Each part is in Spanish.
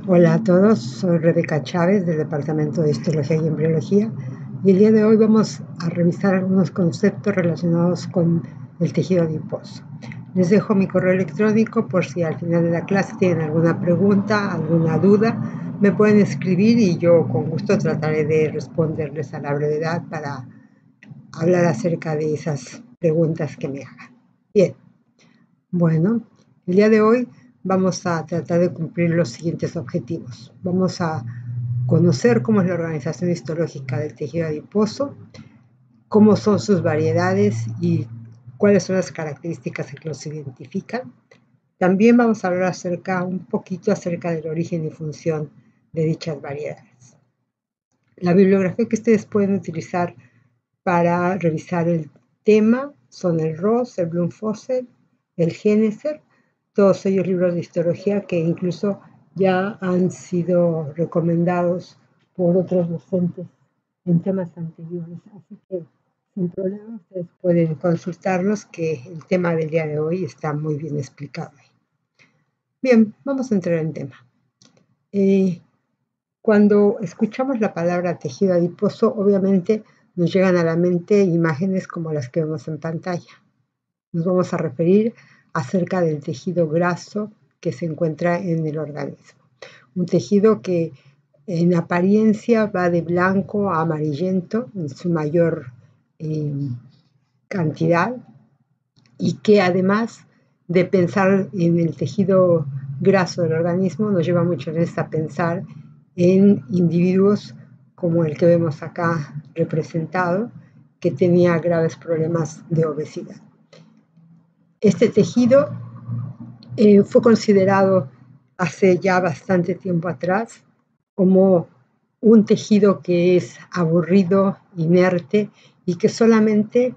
Hola a todos, soy Rebeca Chávez del Departamento de Histología y Embriología y el día de hoy vamos a revisar algunos conceptos relacionados con el tejido adiposo. Les dejo mi correo electrónico por si al final de la clase tienen alguna pregunta, alguna duda, me pueden escribir y yo con gusto trataré de responderles a la brevedad para hablar acerca de esas preguntas que me hagan. Bien, bueno, el día de hoy vamos a tratar de cumplir los siguientes objetivos. Vamos a conocer cómo es la organización histológica del tejido adiposo, cómo son sus variedades y cuáles son las características que los identifican. También vamos a hablar un poquito acerca del origen y función de dichas variedades. La bibliografía que ustedes pueden utilizar para revisar el tema son el Ross, el Bloom-Fossett, el Geneser, todos ellos libros de histología que incluso ya han sido recomendados por otros docentes en temas anteriores. Así que sin problema ustedes pueden consultarlos, que el tema del día de hoy está muy bien explicado ahí. Bien, vamos a entrar en tema. Cuando escuchamos la palabra tejido adiposo, obviamente nos llegan a la mente imágenes como las que vemos en pantalla. Nos vamos a referir acerca del tejido graso que se encuentra en el organismo. Un tejido que en apariencia va de blanco a amarillento en su mayor cantidad, y que además de pensar en el tejido graso del organismo nos lleva muchas veces a pensar en individuos como el que vemos acá representado, que tenía graves problemas de obesidad. Este tejido fue considerado hace ya bastante tiempo atrás como un tejido que es aburrido, inerte y que solamente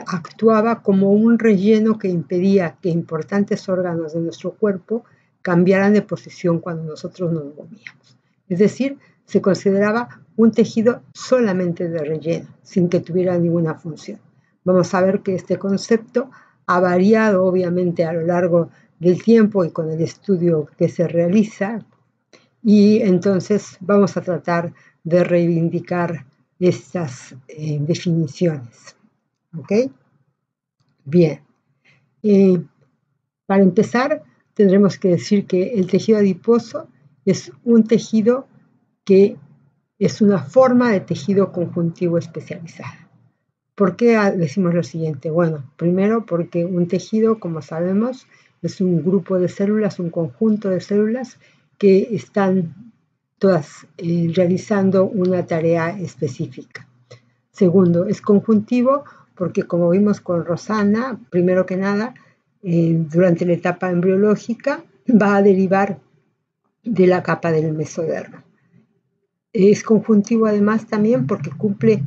actuaba como un relleno que impedía que importantes órganos de nuestro cuerpo cambiaran de posición cuando nosotros nos movíamos. Es decir, se consideraba un tejido solamente de relleno, sin que tuviera ninguna función. Vamos a ver que este concepto ha variado obviamente a lo largo del tiempo y con el estudio que se realiza, y entonces vamos a tratar de reivindicar estas definiciones. ¿Ok? Bien. Para empezar, tendremos que decir que el tejido adiposo es un tejido que es una forma de tejido conjuntivo especializada. ¿Por qué decimos lo siguiente? Bueno, primero porque un tejido, como sabemos, es un grupo de células, un conjunto de células que están todas realizando una tarea específica. Segundo, es conjuntivo porque, como vimos con Rosana, primero que nada, durante la etapa embriológica va a derivar de la capa del mesodermo. Es conjuntivo además también porque cumple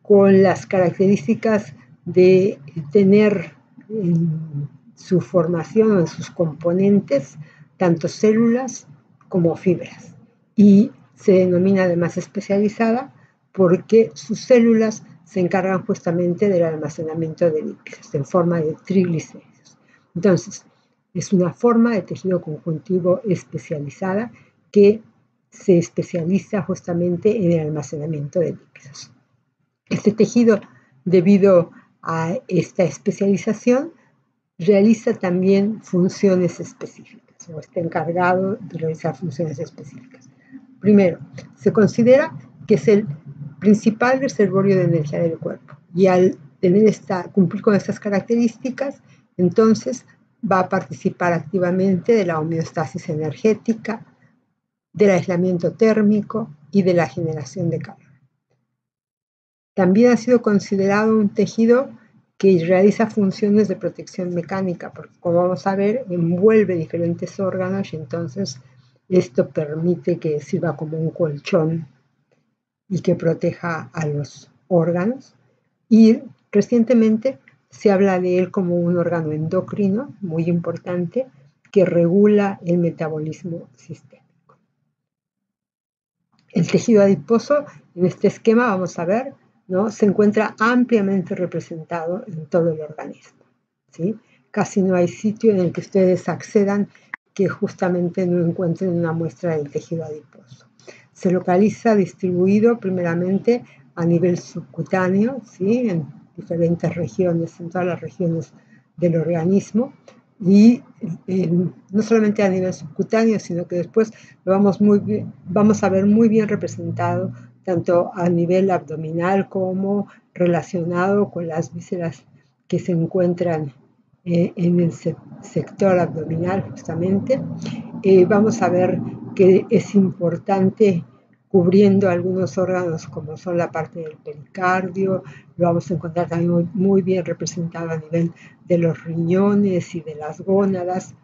con las características de tener en su formación o en sus componentes tanto células como fibras, y se denomina además especializada porque sus células se encargan justamente del almacenamiento de lípidos en forma de triglicéridos. Entonces, es una forma de tejido conjuntivo especializada que se especializa justamente en el almacenamiento de lípidos. Este tejido, debido a esta especialización, realiza también funciones específicas, o está encargado de realizar funciones específicas. Primero, se considera que es el principal reservorio de energía del cuerpo, y al cumplir con estas características, entonces va a participar activamente de la homeostasis energética, del aislamiento térmico y de la generación de calor. También ha sido considerado un tejido que realiza funciones de protección mecánica, porque, como vamos a ver, envuelve diferentes órganos y entonces esto permite que sirva como un colchón y que proteja a los órganos. Y recientemente se habla de él como un órgano endocrino muy importante que regula el metabolismo sistémico. El tejido adiposo, en este esquema vamos a ver, ¿no?, se encuentra ampliamente representado en todo el organismo, ¿sí? Casi no hay sitio en el que ustedes accedan que justamente no encuentren una muestra del tejido adiposo. Se localiza distribuido primeramente a nivel subcutáneo, ¿sí? En diferentes regiones, en todas las regiones del organismo, y no solamente a nivel subcutáneo, sino que después lo vamos a ver muy bien representado tanto a nivel abdominal como relacionado con las vísceras que se encuentran en el sector abdominal justamente. Vamos a ver que es importante cubriendo algunos órganos como son la parte del pericardio, lo vamos a encontrar también muy bien representado a nivel de los riñones y de las gónadas.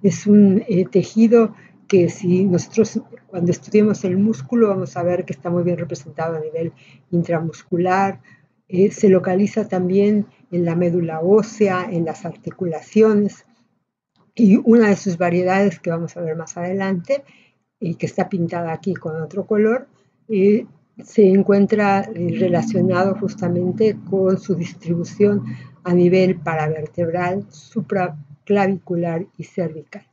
Es un tejido que si nosotros cuando estudiemos el músculo vamos a ver que está muy bien representado a nivel intramuscular, se localiza también en la médula ósea, en las articulaciones, y una de sus variedades que vamos a ver más adelante, y que está pintada aquí con otro color, se encuentra relacionado justamente con su distribución a nivel paravertebral, supraclavicular y cervical.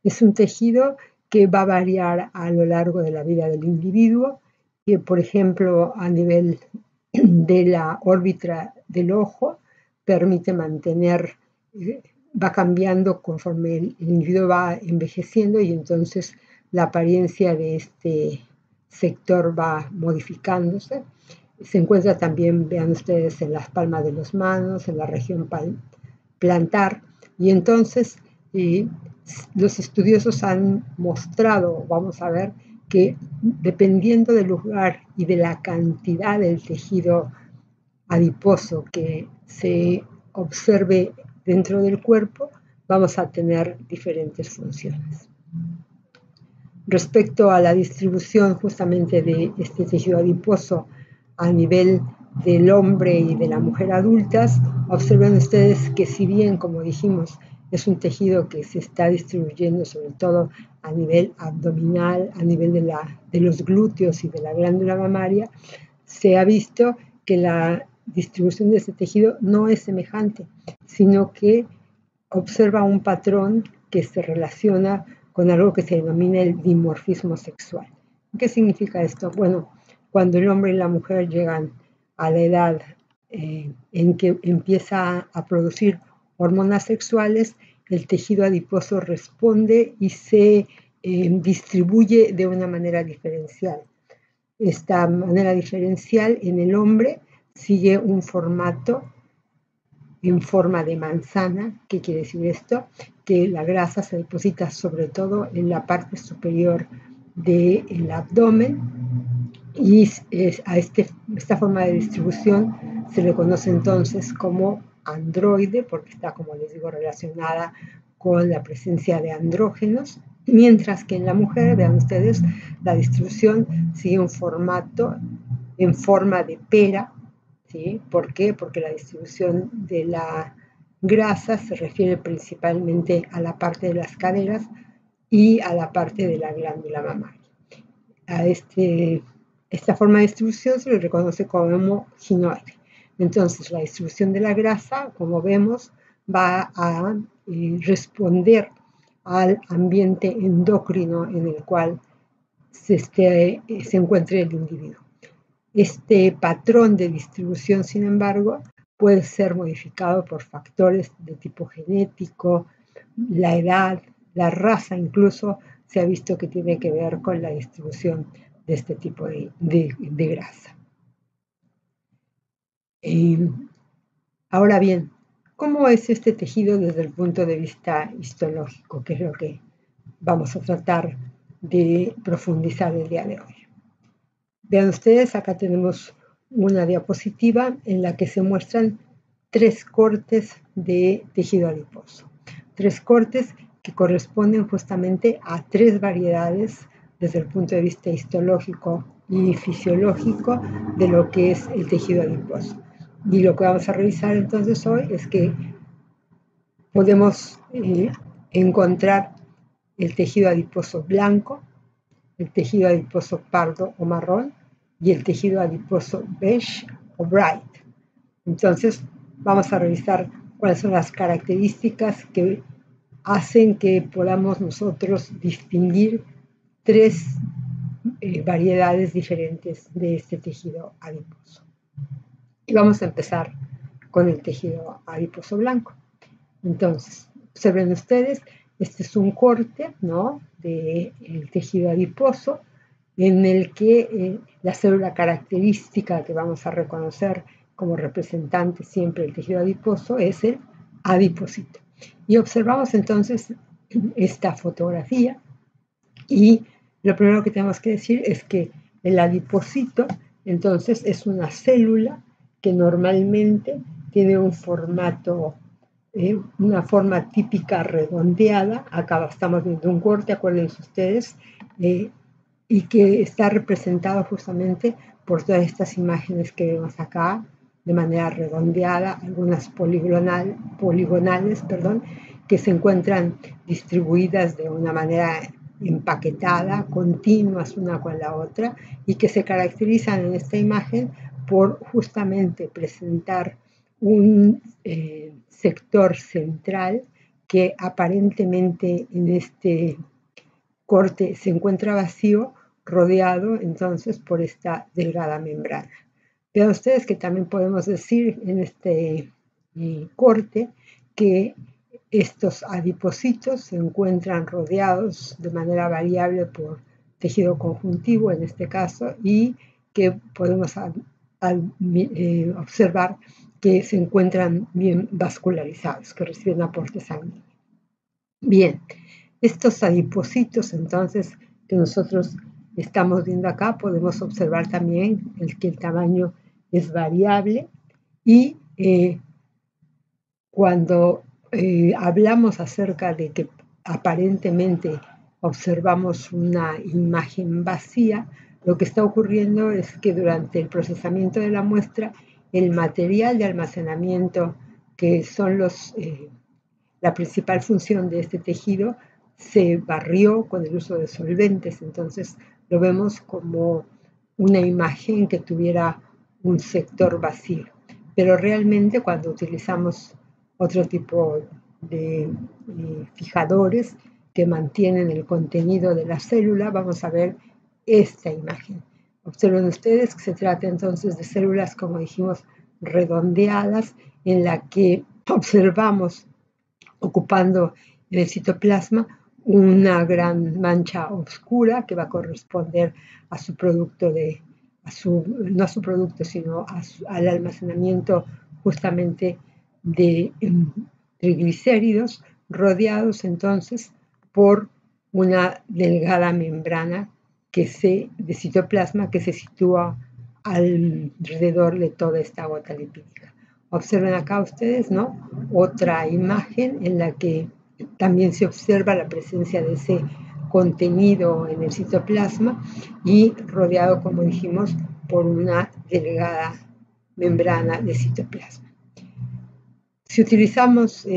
Es un tejido que va a variar a lo largo de la vida del individuo, que por ejemplo a nivel de la órbita del ojo permite mantener, va cambiando conforme el individuo va envejeciendo y entonces la apariencia de este sector va modificándose. Se encuentra también, vean ustedes, en las palmas de las manos, en la región plantar, y entonces los estudiosos han mostrado, vamos a ver, que dependiendo del lugar y de la cantidad del tejido adiposo que se observe dentro del cuerpo, vamos a tener diferentes funciones. Respecto a la distribución justamente de este tejido adiposo a nivel del hombre y de la mujer adultas, observen ustedes que si bien, como dijimos, es un tejido que se está distribuyendo sobre todo a nivel abdominal, a nivel de los glúteos y de la glándula mamaria, se ha visto que la distribución de este tejido no es semejante, sino que observa un patrón que se relaciona con algo que se denomina el dimorfismo sexual. ¿Qué significa esto? Bueno, cuando el hombre y la mujer llegan a la edad en que empieza a producir hormonas sexuales, el tejido adiposo responde y se distribuye de una manera diferencial. Esta manera diferencial en el hombre sigue un formato en forma de manzana. ¿Qué quiere decir esto? Que la grasa se deposita sobre todo en la parte superior del abdomen y a esta forma de distribución se le conoce entonces como androide porque está, como les digo, relacionada con la presencia de andrógenos, mientras que en la mujer, vean ustedes, la distribución sigue un formato en forma de pera. ¿Sí? ¿Por qué? Porque la distribución de la grasa se refiere principalmente a la parte de las caderas y a la parte de la glándula mamaria. A esta forma de distribución se le reconoce como ginoide. Entonces, la distribución de la grasa, como vemos, va a responder al ambiente endocrino en el cual se encuentre el individuo. Este patrón de distribución, sin embargo, puede ser modificado por factores de tipo genético, la edad, la raza incluso se ha visto que tiene que ver con la distribución de este tipo de grasa. Ahora bien, ¿cómo es este tejido desde el punto de vista histológico? Que es lo que vamos a tratar de profundizar el día de hoy. Vean ustedes, acá tenemos una diapositiva en la que se muestran 3 cortes de tejido adiposo. 3 cortes que corresponden justamente a 3 variedades desde el punto de vista histológico y fisiológico de lo que es el tejido adiposo. Y lo que vamos a revisar entonces hoy es que podemos encontrar el tejido adiposo blanco, el tejido adiposo pardo o marrón y el tejido adiposo beige o bright. Entonces, vamos a revisar cuáles son las características que hacen que podamos nosotros distinguir tres variedades diferentes de este tejido adiposo. Y vamos a empezar con el tejido adiposo blanco. Entonces, observen ustedes, este es un corte, ¿no?, del tejido adiposo, en el que la célula característica que vamos a reconocer como representante siempre del tejido adiposo es el adipocito. Y observamos entonces esta fotografía y lo primero que tenemos que decir es que el adipocito entonces es una célula que normalmente tiene un formato, una forma típica redondeada. Acá estamos viendo un corte, acuérdense ustedes, y que está representado justamente por todas estas imágenes que vemos acá de manera redondeada, algunas poligonales, que se encuentran distribuidas de una manera empaquetada, continuas una con la otra, y que se caracterizan en esta imagen por justamente presentar un sector central que aparentemente en este corte se encuentra vacío, rodeado entonces por esta delgada membrana. Vean ustedes que también podemos decir en este corte que estos adipocitos se encuentran rodeados de manera variable por tejido conjuntivo en este caso, y que podemos observar que se encuentran bien vascularizados, que reciben aporte sanguíneo. Bien, estos adipocitos entonces que nosotros estamos viendo acá, podemos observar también que el tamaño es variable, y cuando hablamos acerca de que aparentemente observamos una imagen vacía, lo que está ocurriendo es que durante el procesamiento de la muestra, el material de almacenamiento, que son la principal función de este tejido, se barrió con el uso de solventes. Entonces lo vemos como una imagen que tuviera un sector vacío. Pero realmente cuando utilizamos otro tipo de fijadores que mantienen el contenido de la célula, vamos a ver esta imagen. Observen ustedes que se trata entonces de células, como dijimos, redondeadas, en la que observamos ocupando en el citoplasma una gran mancha oscura que va a corresponder a su producto no a su producto, sino al almacenamiento justamente de triglicéridos, rodeados entonces por una delgada membrana de citoplasma que se sitúa alrededor de toda esta gota lipídica. Observen acá ustedes, ¿no?, otra imagen en la que también se observa la presencia de ese contenido en el citoplasma y rodeado, como dijimos, por una delgada membrana de citoplasma. Si utilizamos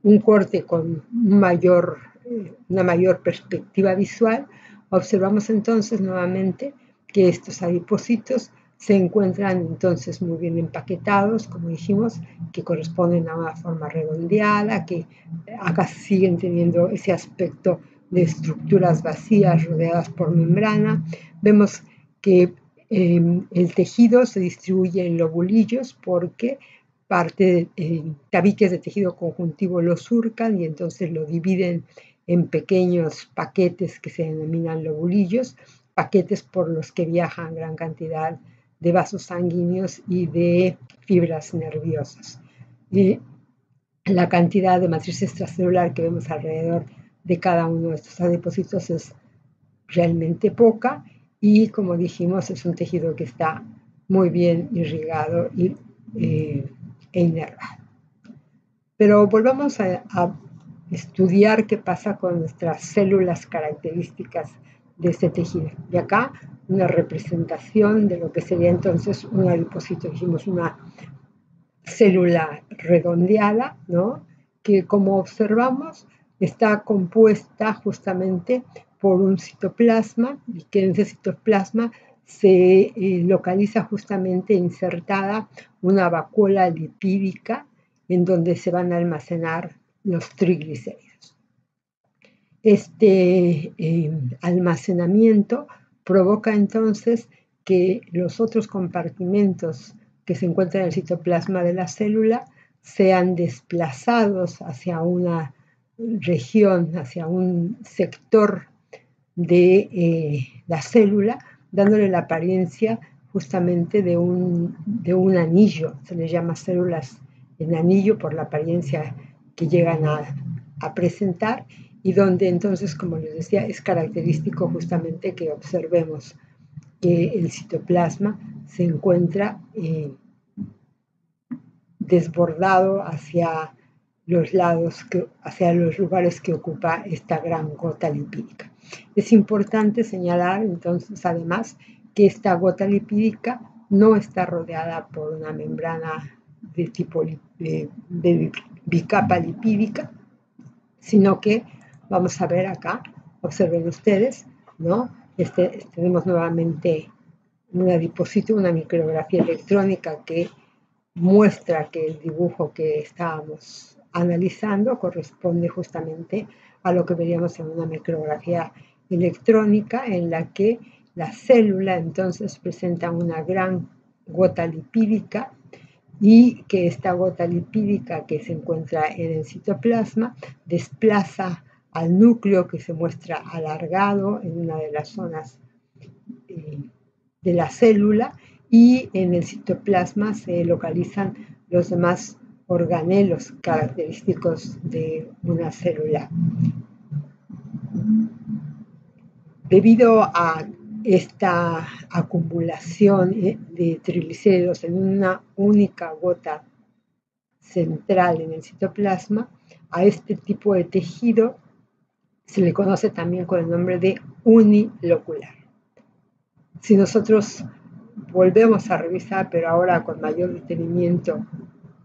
un corte con una mayor perspectiva visual, observamos entonces nuevamente que estos adipocitos se encuentran entonces muy bien empaquetados, como dijimos, que corresponden a una forma redondeada, que acá siguen teniendo ese aspecto de estructuras vacías rodeadas por membrana. Vemos que el tejido se distribuye en lobulillos porque tabiques de tejido conjuntivo lo surcan y entonces lo dividen en pequeños paquetes que se denominan lobulillos, paquetes por los que viajan gran cantidad de vasos sanguíneos y de fibras nerviosas. La cantidad de matriz extracelular que vemos alrededor de cada uno de estos adipocitos es realmente poca, y como dijimos, es un tejido que está muy bien irrigado e inervado. Pero volvamos a estudiar qué pasa con nuestras células características de este tejido. Y acá una representación de lo que sería entonces un adipocito. Dijimos una célula redondeada, ¿no?, que como observamos está compuesta justamente por un citoplasma, y que en ese citoplasma se localiza justamente insertada una vacuola lipídica en donde se van a almacenar los triglicéridos. Este almacenamiento provoca entonces que los otros compartimentos que se encuentran en el citoplasma de la célula sean desplazados hacia una región, hacia un sector de la célula, dándole la apariencia justamente de un anillo. Se les llama células en anillo por la apariencia que llegan a presentar, y donde entonces, como les decía, es característico justamente que observemos que el citoplasma se encuentra desbordado hacia los lados, hacia los lugares que ocupa esta gran gota lipídica. Es importante señalar entonces además que esta gota lipídica no está rodeada por una membrana de tipo de bicapa lipídica, sino que vamos a ver acá, observen ustedes, ¿no? Tenemos nuevamente un adipocito, una micrografía electrónica que muestra que el dibujo que estábamos analizando corresponde justamente a lo que veríamos en una micrografía electrónica, en la que la célula entonces presenta una gran gota lipídica, y que esta gota lipídica que se encuentra en el citoplasma desplaza al núcleo, que se muestra alargado en una de las zonas de la célula, y en el citoplasma se localizan los demás organelos característicos de una célula. Debido a esta acumulación de triglicéridos en una única gota central en el citoplasma, a este tipo de tejido se le conoce también con el nombre de unilocular. Si nosotros volvemos a revisar, pero ahora con mayor detenimiento,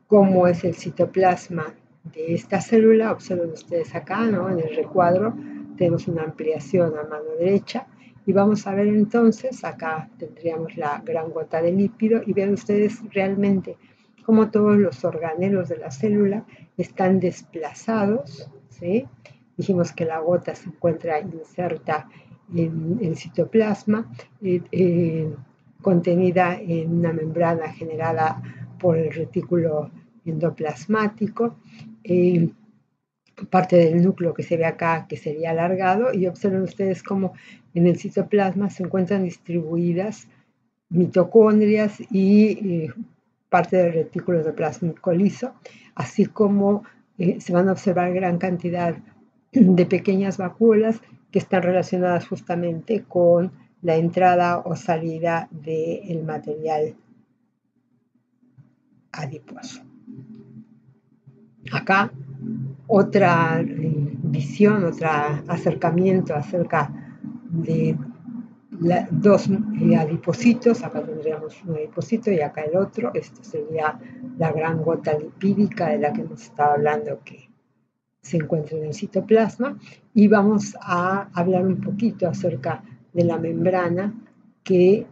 cómo es el citoplasma de esta célula, observen ustedes acá, ¿no? En el recuadro tenemos una ampliación a mano derecha, y vamos a ver entonces, acá tendríamos la gran gota de lípido, y vean ustedes realmente cómo todos los organelos de la célula están desplazados, ¿sí? Dijimos que la gota se encuentra inserta en el citoplasma, contenida en una membrana generada por el retículo endoplasmático, parte del núcleo que se ve acá, que sería alargado, y observen ustedes cómo en el citoplasma se encuentran distribuidas mitocondrias y parte del retículo endoplasmático liso, así como se van a observar gran cantidad de pequeñas vacuolas que están relacionadas justamente con la entrada o salida del material adiposo. Acá otra visión, otro acercamiento acerca de dos adipocitos. Acá tendríamos un adipocito y acá el otro. Esto sería la gran gota lipídica de la que hemos estado hablando, que se encuentra en el citoplasma, y vamos a hablar un poquito acerca de la membrana que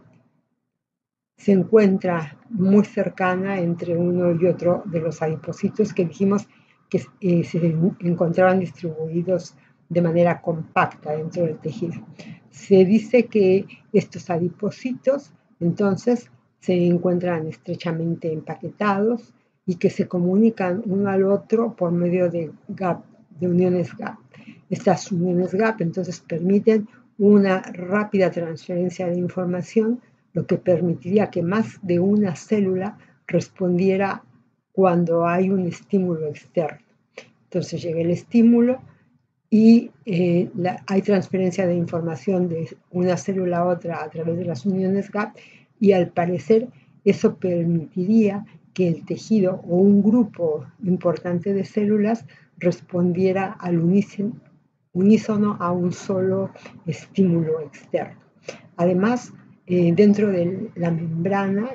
se encuentra muy cercana entre uno y otro de los adipocitos que dijimos que se encontraban distribuidos de manera compacta dentro del tejido. Se dice que estos adipocitos entonces se encuentran estrechamente empaquetados y que se comunican uno al otro por medio de gap, de uniones gap. Estas uniones gap entonces permiten una rápida transferencia de información, lo que permitiría que más de una célula respondiera cuando hay un estímulo externo. Entonces llega el estímulo y hay transferencia de información de una célula a otra a través de las uniones gap, y al parecer eso permitiría que el tejido o un grupo importante de células respondiera al unísono a un solo estímulo externo. Además, dentro de la membrana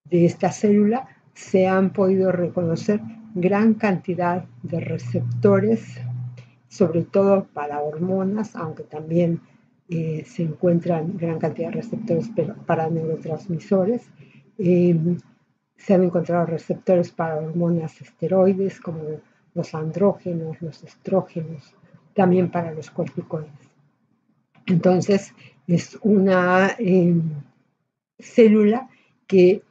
de esta célula, se han podido reconocer gran cantidad de receptores, sobre todo para hormonas, aunque también se encuentran gran cantidad de receptores para neurotransmisores. Se han encontrado receptores para hormonas esteroides, como los andrógenos, los estrógenos, también para los corticoides. Entonces, es una célula que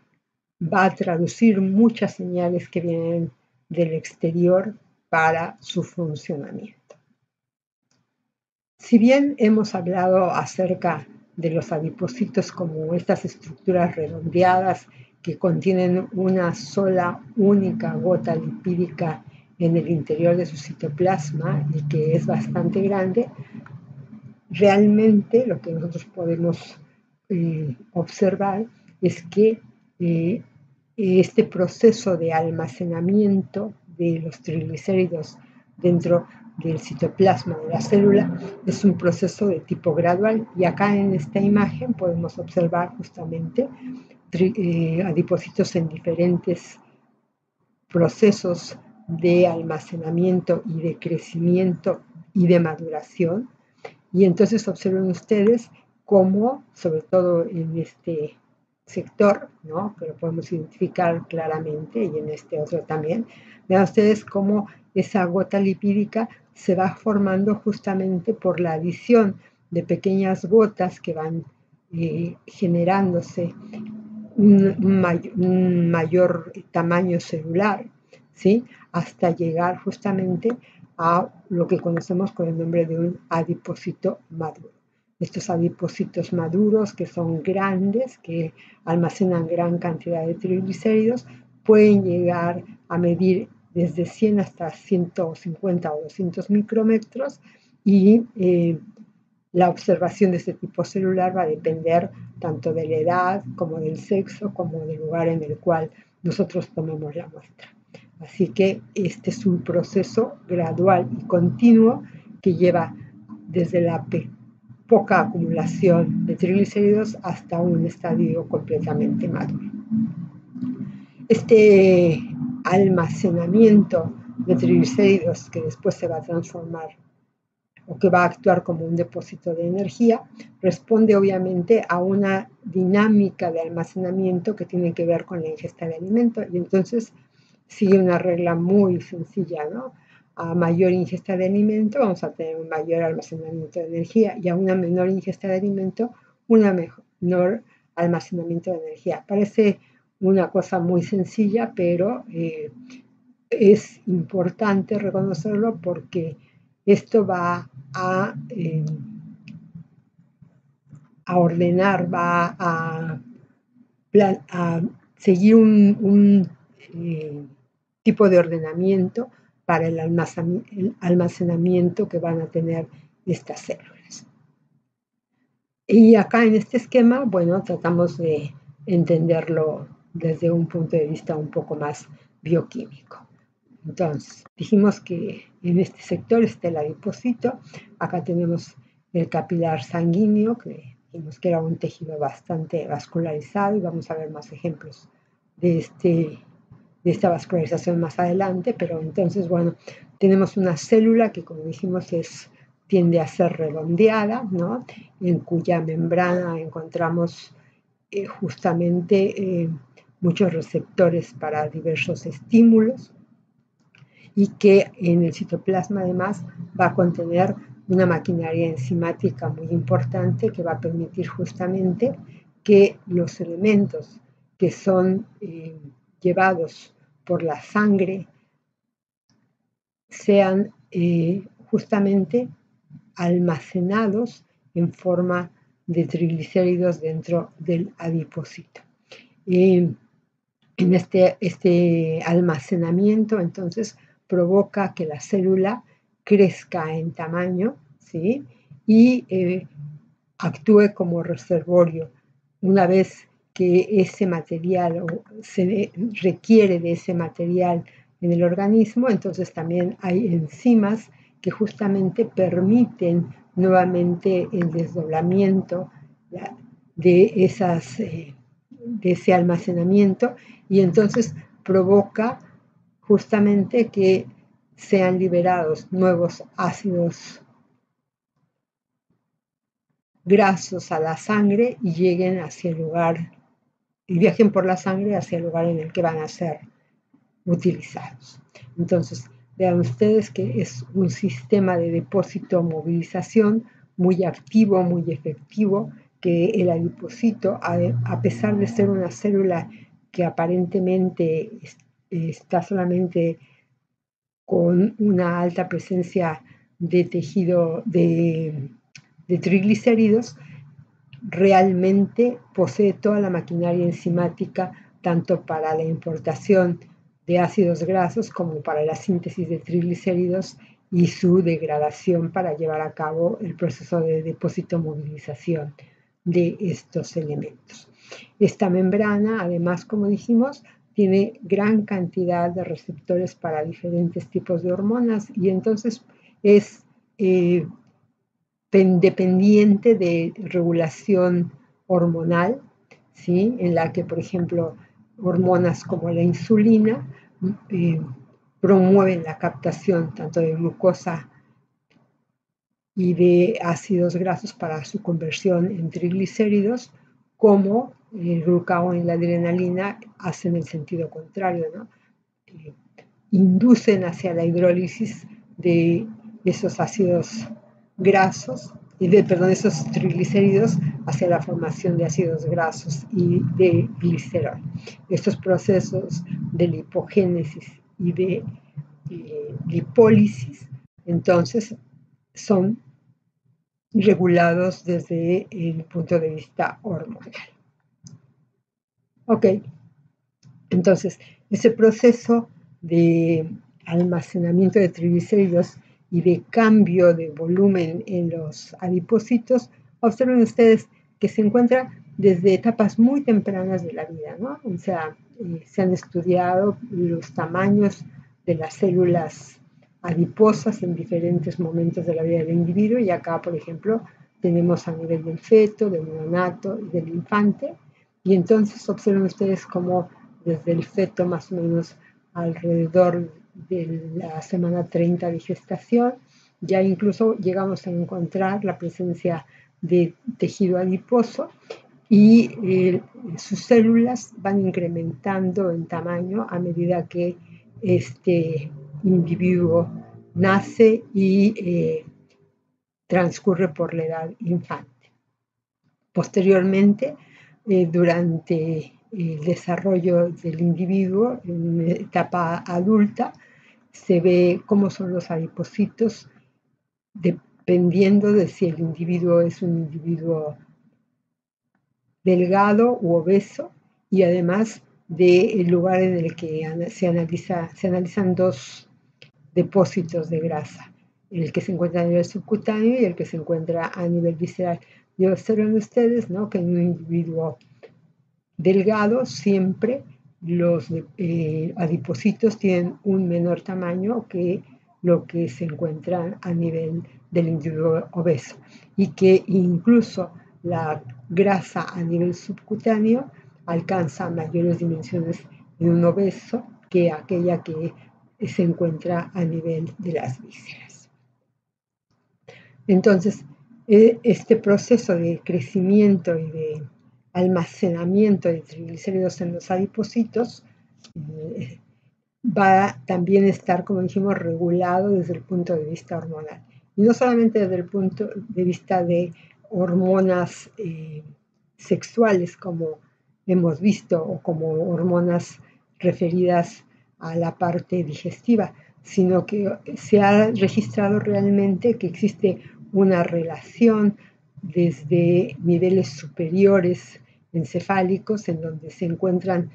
va a traducir muchas señales que vienen del exterior para su funcionamiento. Si bien hemos hablado acerca de los adipocitos como estas estructuras redondeadas que contienen una sola, única gota lipídica en el interior de su citoplasma y que es bastante grande, realmente lo que nosotros podemos observar es que este proceso de almacenamiento de los triglicéridos dentro del citoplasma de la célula es un proceso de tipo gradual, y acá en esta imagen podemos observar justamente adipocitos en diferentes procesos de almacenamiento y de crecimiento y de maduración. Y entonces observen ustedes cómo, sobre todo en este sector, ¿no?, que lo podemos identificar claramente, y en este otro también, vean ustedes cómo esa gota lipídica se va formando justamente por la adición de pequeñas gotas que van generándose un mayor tamaño celular, ¿sí?, hasta llegar justamente a lo que conocemos con el nombre de un adipocito maduro. Estos adipocitos maduros, que son grandes, que almacenan gran cantidad de triglicéridos, pueden llegar a medir desde 100 hasta 150 o 200 micrómetros, y la observación de este tipo celular va a depender tanto de la edad como del sexo, como del lugar en el cual nosotros tomemos la muestra. Así que este es un proceso gradual y continuo que lleva desde la poca acumulación de triglicéridos hasta un estadio completamente maduro. Este almacenamiento de triglicéridos, que después se va a transformar o que va a actuar como un depósito de energía, responde obviamente a una dinámica de almacenamiento que tiene que ver con la ingesta de alimento, y entonces sigue una regla muy sencilla, ¿no? A mayor ingesta de alimento vamos a tener un mayor almacenamiento de energía, y a una menor ingesta de alimento, una menor almacenamiento de energía. Parece una cosa muy sencilla, pero es importante reconocerlo porque esto va a ordenar, va a seguir un tipo de ordenamiento para el almacenamiento que van a tener estas células. Y acá en este esquema, bueno, tratamos de entenderlo desde un punto de vista un poco más bioquímico. Entonces, dijimos que en este sector está el adipocito. Acá tenemos el capilar sanguíneo, que dijimos que era un tejido bastante vascularizado, y vamos a ver más ejemplos de esta vascularización más adelante. Pero entonces, bueno, tenemos una célula que, como dijimos, tiende a ser redondeada, ¿no?, en cuya membrana encontramos justamente muchos receptores para diversos estímulos, y que en el citoplasma además va a contener una maquinaria enzimática muy importante que va a permitir justamente que los elementos que son llevados por la sangre sean justamente almacenados en forma de triglicéridos dentro del adipocito. En este almacenamiento, entonces, provoca que la célula crezca en tamaño, ¿sí?, y actúe como reservorio. Una vez que ese material, o se requiere de ese material en el organismo, entonces también hay enzimas que justamente permiten nuevamente el desdoblamiento de ese almacenamiento, y entonces provoca justamente que sean liberados nuevos ácidos grasos a la sangre y lleguen hacia el lugar, y viajen por la sangre hacia el lugar en el que van a ser utilizados. Entonces, vean ustedes que es un sistema de depósito-movilización muy activo, muy efectivo, que el adipocito, a pesar de ser una célula que aparentemente está solamente con una alta presencia de tejido de triglicéridos, realmente posee toda la maquinaria enzimática tanto para la importación de ácidos grasos como para la síntesis de triglicéridos y su degradación para llevar a cabo el proceso de depósito-movilización de estos elementos. Esta membrana, además, como dijimos, tiene gran cantidad de receptores para diferentes tipos de hormonas y entonces es dependiente de regulación hormonal, ¿sí? En la que, por ejemplo, hormonas como la insulina promueven la captación tanto de glucosa y de ácidos grasos para su conversión en triglicéridos, como el glucagón y la adrenalina hacen el sentido contrario, ¿no? Inducen hacia la hidrólisis de esos ácidos grasos, esos triglicéridos hacia la formación de ácidos grasos y de glicerol. Estos procesos de lipogénesis y de lipólisis, entonces, son regulados desde el punto de vista hormonal. Ok, entonces, ese proceso de almacenamiento de triglicéridos y de cambio de volumen en los adipocitos, observen ustedes que se encuentra desde etapas muy tempranas de la vida, ¿no? O sea, se han estudiado los tamaños de las células adiposas en diferentes momentos de la vida del individuo y acá, por ejemplo, tenemos a nivel del feto, del neonato y del infante, y entonces observen ustedes cómo desde el feto más o menos alrededor de la semana 30 de gestación, ya incluso llegamos a encontrar la presencia de tejido adiposo y sus células van incrementando en tamaño a medida que este individuo nace y transcurre por la edad infante. Posteriormente, durante el desarrollo del individuo en etapa adulta, se ve cómo son los adipocitos dependiendo de si el individuo es un individuo delgado u obeso y además del lugar en el que se analizan dos depósitos de grasa, el que se encuentra a nivel subcutáneo y el que se encuentra a nivel visceral. Y observen ustedes, ¿no?, que en un individuo delgado siempre los adipocitos tienen un menor tamaño que lo que se encuentra a nivel del individuo obeso y que incluso la grasa a nivel subcutáneo alcanza mayores dimensiones en un obeso que aquella que se encuentra a nivel de las vísceras. Entonces, este proceso de crecimiento y de almacenamiento de triglicéridos en los adipocitos va también a estar, como dijimos, regulado desde el punto de vista hormonal. Y no solamente desde el punto de vista de hormonas sexuales, como hemos visto, o como hormonas referidas a la parte digestiva, sino que se ha registrado realmente que existe una relación desde niveles superiores encefálicos en donde se encuentran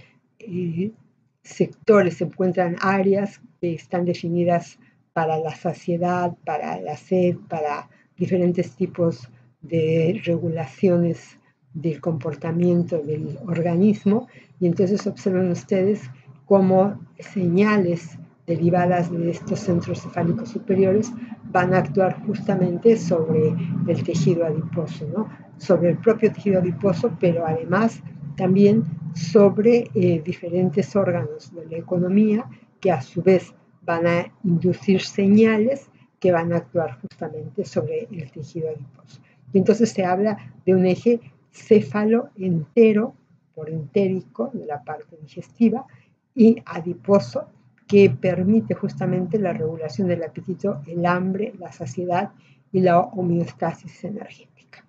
sectores, se encuentran áreas que están definidas para la saciedad, para la sed, para diferentes tipos de regulaciones del comportamiento del organismo, y entonces observen ustedes cómo señales derivadas de estos centros cefálicos superiores van a actuar justamente sobre el tejido adiposo, ¿no?, sobre el propio tejido adiposo, pero además también sobre diferentes órganos de la economía que a su vez van a inducir señales que van a actuar justamente sobre el tejido adiposo. Y entonces se habla de un eje céfalo entero, por entérico, de la parte digestiva, y adiposo que permite justamente la regulación del apetito, el hambre, la saciedad y la homeostasis energética.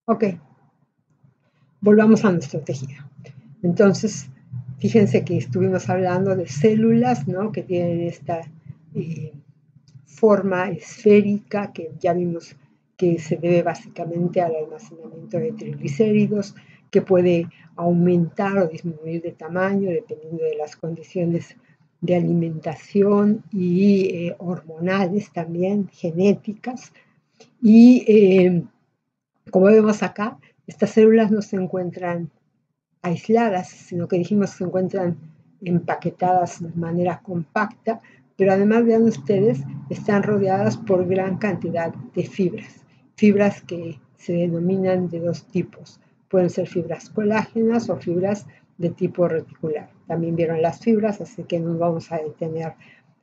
Ok, volvamos a nuestro tejido. Entonces, fíjense que estuvimos hablando de células, ¿no?, que tienen esta forma esférica, que ya vimos que se debe básicamente al almacenamiento de triglicéridos, que puede aumentar o disminuir de tamaño dependiendo de las condiciones de alimentación y hormonales también, genéticas. Y como vemos acá, estas células no se encuentran aisladas, sino que dijimos que se encuentran empaquetadas de manera compacta, pero además, vean ustedes, están rodeadas por gran cantidad de fibras que se denominan de dos tipos. Pueden ser fibras colágenas o fibras de tipo reticular. También vieron las fibras, así que nos vamos a detener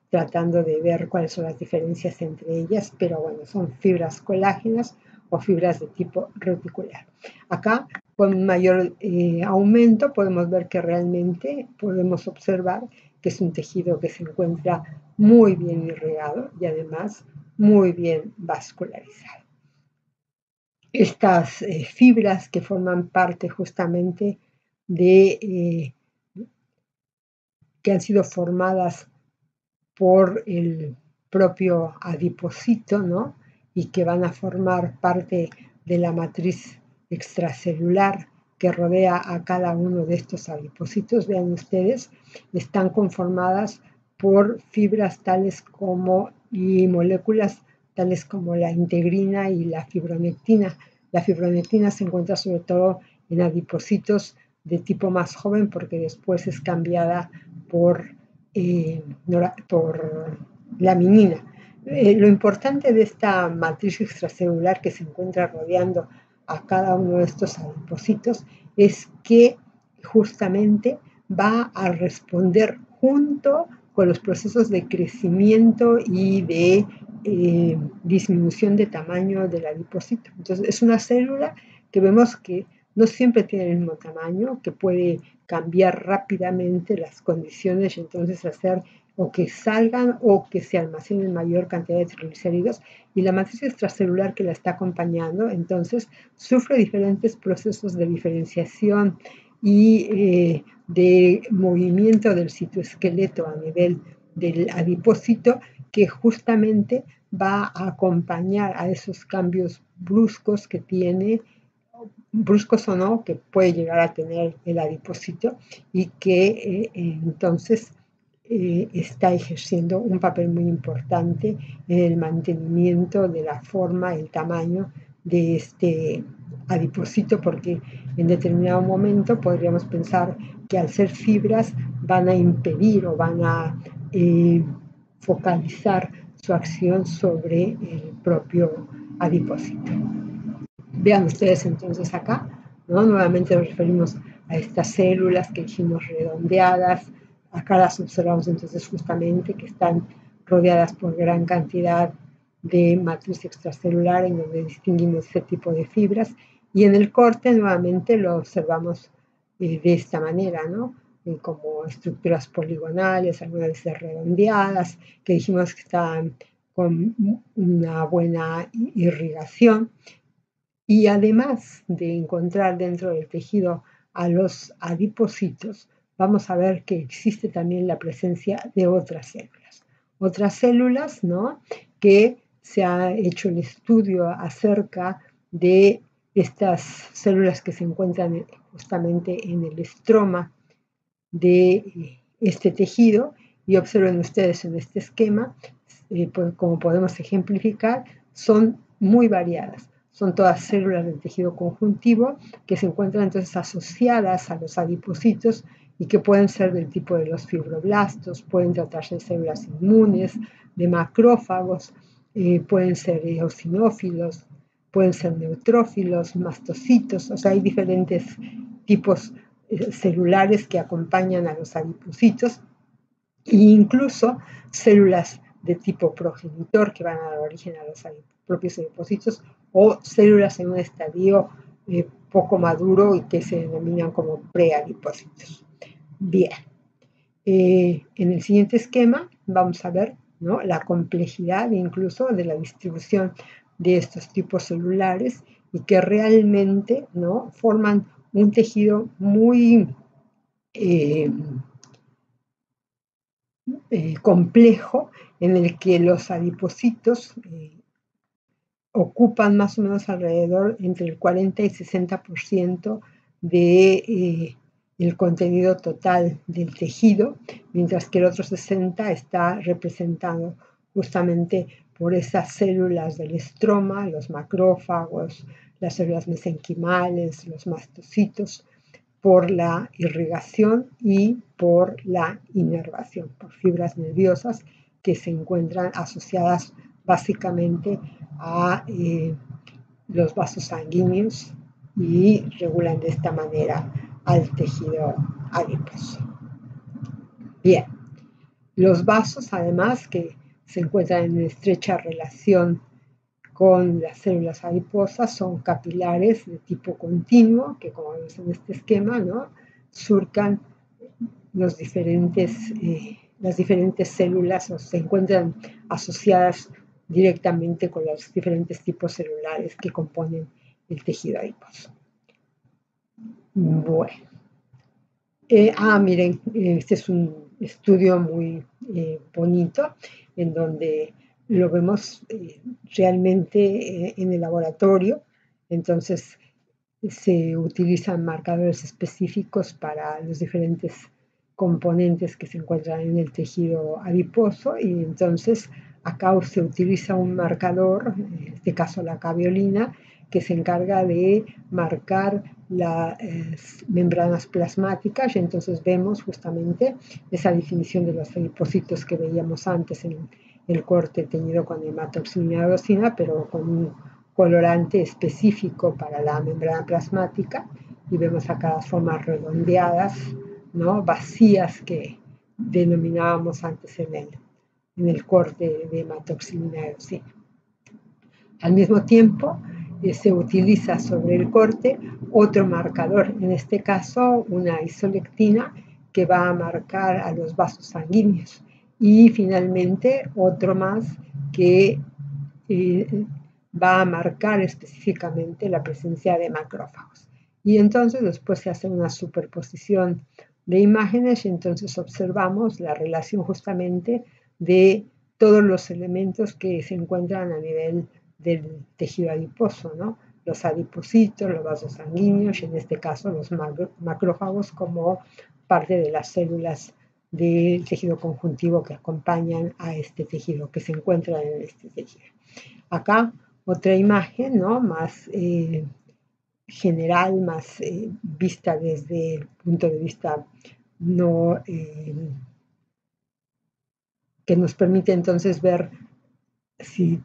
tratando de ver cuáles son las diferencias entre ellas, pero bueno, son fibras colágenas o fibras de tipo reticular. Acá, con mayor aumento, podemos ver que realmente podemos observar que es un tejido que se encuentra muy bien irrigado y además muy bien vascularizado. Estas fibras que forman parte justamente de que han sido formadas por el propio adipocito, ¿no?, y que van a formar parte de la matriz extracelular que rodea a cada uno de estos adipocitos. Vean ustedes, están conformadas por fibras tales como y moléculas tales como la integrina y la fibronectina. La fibronectina se encuentra sobre todo en adipocitos de tipo más joven porque después es cambiada por laminina. Lo importante de esta matriz extracelular que se encuentra rodeando a cada uno de estos adipocitos es que justamente va a responder junto con los procesos de crecimiento y de disminución de tamaño del adipocito. Entonces, es una célula que vemos que no siempre tiene el mismo tamaño, que puede cambiar rápidamente las condiciones y entonces hacer o que salgan o que se almacenen mayor cantidad de triglicéridos, y la matriz extracelular que la está acompañando entonces sufre diferentes procesos de diferenciación y de movimiento del citoesqueleto a nivel del adipocito, que justamente va a acompañar a esos cambios bruscos que tiene, bruscos o no, que puede llegar a tener el adipocito, y que entonces está ejerciendo un papel muy importante en el mantenimiento de la forma, el tamaño de este adipocito, porque en determinado momento podríamos pensar que al ser fibras van a impedir o van a focalizar su acción sobre el propio adipocito. Vean ustedes entonces acá, ¿no? Nuevamente nos referimos a estas células que dijimos redondeadas. Acá las observamos entonces justamente que están rodeadas por gran cantidad de matriz extracelular en donde distinguimos este tipo de fibras, y en el corte nuevamente lo observamos de esta manera, ¿no? Como estructuras poligonales, algunas veces redondeadas, que dijimos que están con una buena irrigación. Y además de encontrar dentro del tejido a los adipocitos, vamos a ver que existe también la presencia de otras células, ¿no?, que se ha hecho el estudio acerca de estas células que se encuentran justamente en el estroma de este tejido, y observen ustedes en este esquema, pues, como podemos ejemplificar, son muy variadas. Son todas células del tejido conjuntivo que se encuentran entonces asociadas a los adipocitos y que pueden ser del tipo de los fibroblastos, pueden tratarse de células inmunes, de macrófagos, pueden ser eosinófilos, pueden ser neutrófilos, mastocitos, o sea, hay diferentes tipos celulares que acompañan a los adipocitos, e incluso células de tipo progenitor que van a dar origen a los propios adipocitos, o células en un estadio poco maduro y que se denominan como preadipocitos. Bien, En el siguiente esquema vamos a ver, ¿no?, la complejidad incluso de la distribución de estos tipos celulares y que realmente, ¿no?, forman un tejido muy complejo en el que los adipocitos ocupan más o menos alrededor entre el 40 y 60% de el contenido total del tejido, mientras que el otro 60% está representado justamente por esas células del estroma, los macrófagos, las células mesenquimales, los mastocitos, por la irrigación y por la inervación, por fibras nerviosas que se encuentran asociadas básicamente a los vasos sanguíneos y regulan de esta manera al tejido adiposo. Bien, los vasos además que se encuentran en estrecha relación con las células adiposas son capilares de tipo continuo, que como vemos en este esquema, ¿no?, surcan las diferentes células o se encuentran asociadas directamente con los diferentes tipos celulares que componen el tejido adiposo. Bueno. Miren, este es un estudio muy bonito en donde lo vemos realmente en el laboratorio. Entonces se utilizan marcadores específicos para los diferentes componentes que se encuentran en el tejido adiposo y entonces acá se utiliza un marcador, en este caso la caveolina, que se encarga de marcar las membranas plasmáticas y entonces vemos justamente esa definición de los adipocitos que veíamos antes en el corte teñido con hematoxina eosina, pero con un colorante específico para la membrana plasmática y vemos acá las formas redondeadas, ¿no?, vacías que denominábamos antes en el corte de hematoxina eosina. Al mismo tiempo, se utiliza sobre el corte otro marcador, en este caso una isolectina que va a marcar a los vasos sanguíneos y finalmente otro más que va a marcar específicamente la presencia de macrófagos. Y entonces después se hace una superposición de imágenes y entonces observamos la relación justamente de todos los elementos que se encuentran a nivel del tejido adiposo, ¿no? Los adipocitos, los vasos sanguíneos y en este caso los macrófagos como parte de las células del tejido conjuntivo que acompañan a este tejido, que se encuentran en este tejido. Acá otra imagen, ¿no?, más general, más vista desde el punto de vista no que nos permite entonces ver, si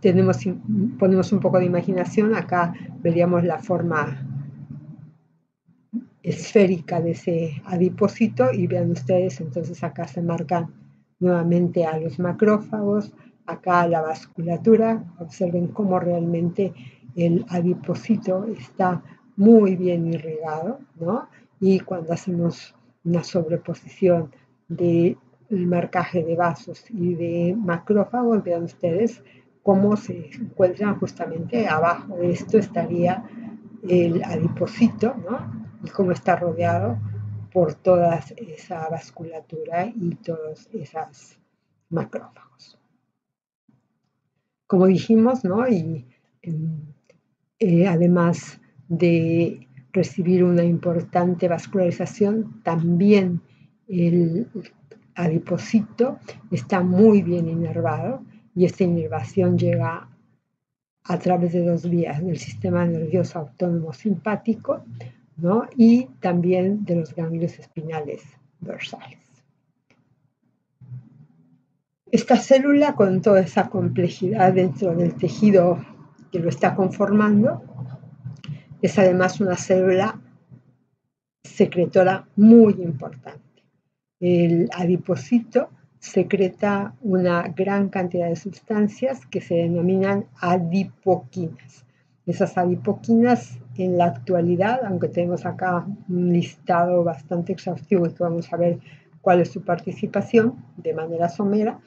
ponemos un poco de imaginación, acá veríamos la forma esférica de ese adipocito y vean ustedes, entonces acá se marcan nuevamente a los macrófagos, acá la vasculatura, observen cómo realmente el adipocito está muy bien irrigado, ¿no? Y cuando hacemos una sobreposición del marcaje de vasos y de macrófagos, vean ustedes cómo se encuentran justamente abajo de esto estaría el adipocito, ¿no?, y cómo está rodeado por toda esa vasculatura y todos esos macrófagos. Como dijimos, ¿no?, y además de recibir una importante vascularización, también el adipocito está muy bien inervado y esta inervación llega a través de dos vías, del sistema nervioso autónomo simpático, ¿no?, y también de los ganglios espinales dorsales. Esta célula, con toda esa complejidad dentro del tejido que lo está conformando, es además una célula secretora muy importante. El adipocito secreta una gran cantidad de sustancias que se denominan adipoquinas. Esas adipoquinas en la actualidad, aunque tenemos acá un listado bastante exhaustivo y que vamos a ver cuál es su participación de manera somera.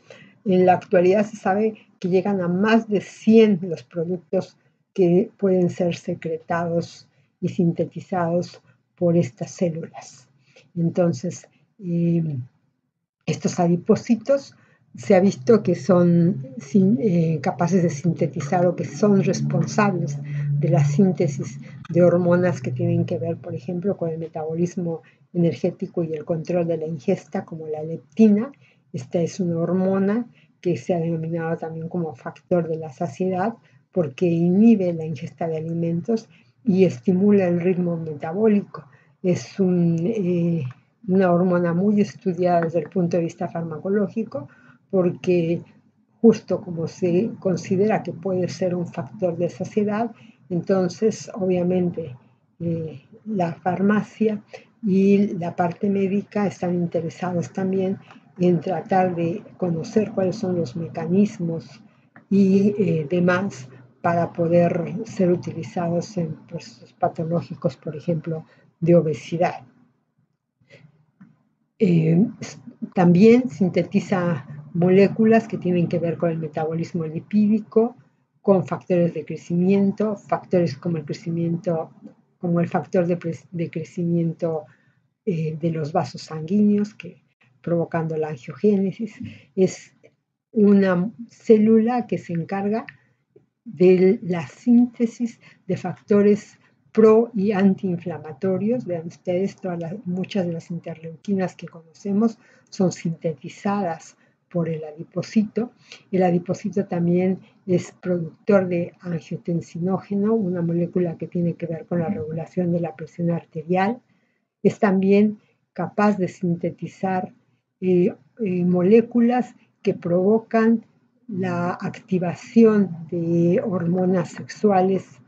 En la actualidad se sabe que llegan a más de 100 los productos que pueden ser secretados y sintetizados por estas células. Entonces, estos adipocitos se ha visto que son capaces de sintetizar o que son responsables de la síntesis de hormonas que tienen que ver, por ejemplo, con el metabolismo energético y el control de la ingesta, como la leptina. Esta es una hormona que se ha denominado también como factor de la saciedad porque inhibe la ingesta de alimentos y estimula el ritmo metabólico. Es una hormona muy estudiada desde el punto de vista farmacológico porque justo como se considera que puede ser un factor de saciedad, entonces obviamente la farmacia y la parte médica están interesados también en tratar de conocer cuáles son los mecanismos y demás para poder ser utilizados en procesos patológicos, por ejemplo, de obesidad. También sintetiza moléculas que tienen que ver con el metabolismo lipídico, con factores de crecimiento, factores como el factor de crecimiento de los vasos sanguíneos, provocando la angiogénesis. Es una célula que se encarga de la síntesis de factores pro y antiinflamatorios. Vean ustedes, muchas de las interleuquinas que conocemos son sintetizadas por el adipocito. El adipocito también es productor de angiotensinógeno, una molécula que tiene que ver con la regulación de la presión arterial. Es también capaz de sintetizar moléculas que provocan la activación de hormonas sexuales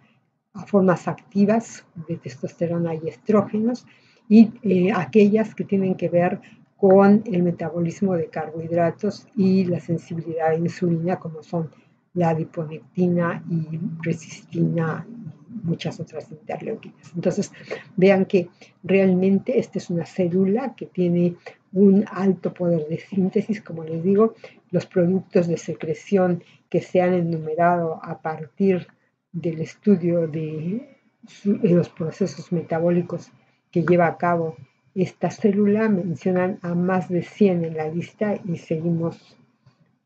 a formas activas de testosterona y estrógenos y aquellas que tienen que ver con el metabolismo de carbohidratos y la sensibilidad a insulina, como son la adiponectina y resistina y muchas otras interleuquinas. Entonces, vean que realmente esta es una célula que tiene un alto poder de síntesis, como les digo, los productos de secreción que se han enumerado a partir del estudio de los procesos metabólicos que lleva a cabo esta célula mencionan a más de 100 en la lista y seguimos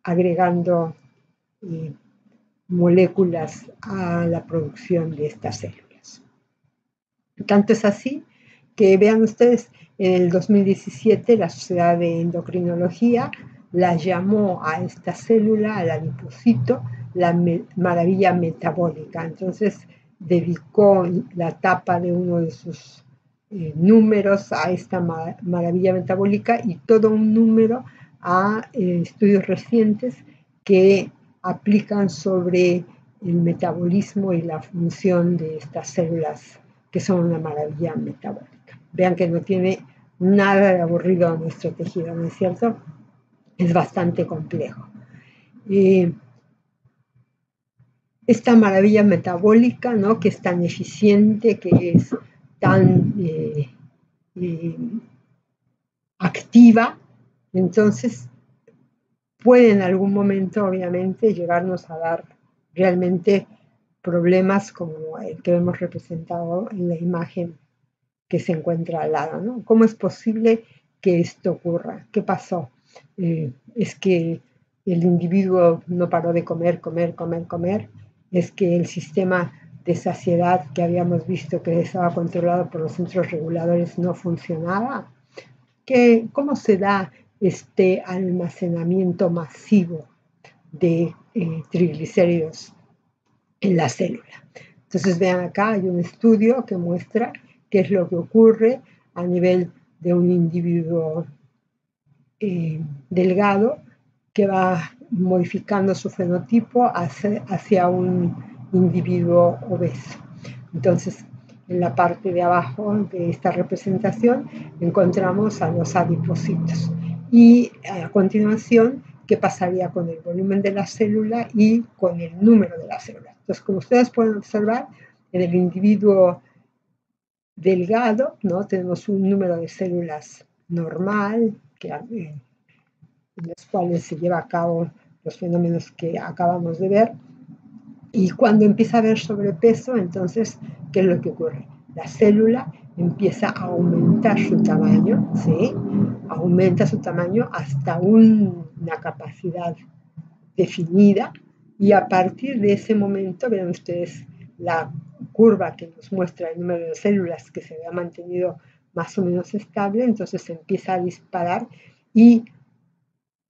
agregando moléculas a la producción de estas células. Tanto es así que vean ustedes, en el 2017 la Sociedad de Endocrinología la llamó a esta célula, al adipocito, la maravilla metabólica. Entonces dedicó la tapa de uno de sus números a esta maravilla metabólica y todo un número a estudios recientes que aplican sobre el metabolismo y la función de estas células que son una maravilla metabólica. Vean que no tiene nada de aburrido nuestro tejido, ¿no es cierto? Es bastante complejo. Esta maravilla metabólica, ¿no?, que es tan eficiente, que es tan activa, entonces puede en algún momento, obviamente, llegarnos a dar realmente problemas como el que hemos representado en la imagen que se encuentra al lado, ¿no? ¿Cómo es posible que esto ocurra? ¿Qué pasó? Es que el individuo no paró de comer, es que el sistema de saciedad que habíamos visto que estaba controlado por los centros reguladores no funcionaba. ¿Cómo se da este almacenamiento masivo de triglicéridos en la célula? Entonces vean acá, hay un estudio que muestra qué es lo que ocurre a nivel de un individuo delgado que va modificando su fenotipo hacia un individuo obeso. Entonces, en la parte de abajo de esta representación encontramos a los adipocitos. Y a continuación, ¿qué pasaría con el volumen de la célula y con el número de la célula? Entonces, como ustedes pueden observar, en el individuo delgado, ¿no?, tenemos un número de células normal, en los cuales se lleva a cabo los fenómenos que acabamos de ver. Y cuando empieza a haber sobrepeso, entonces, ¿qué es lo que ocurre? La célula empieza a aumentar su tamaño, ¿sí? Aumenta su tamaño hasta una capacidad definida, y a partir de ese momento, vean ustedes la curva que nos muestra el número de células que se ha mantenido más o menos estable, entonces se empieza a disparar, y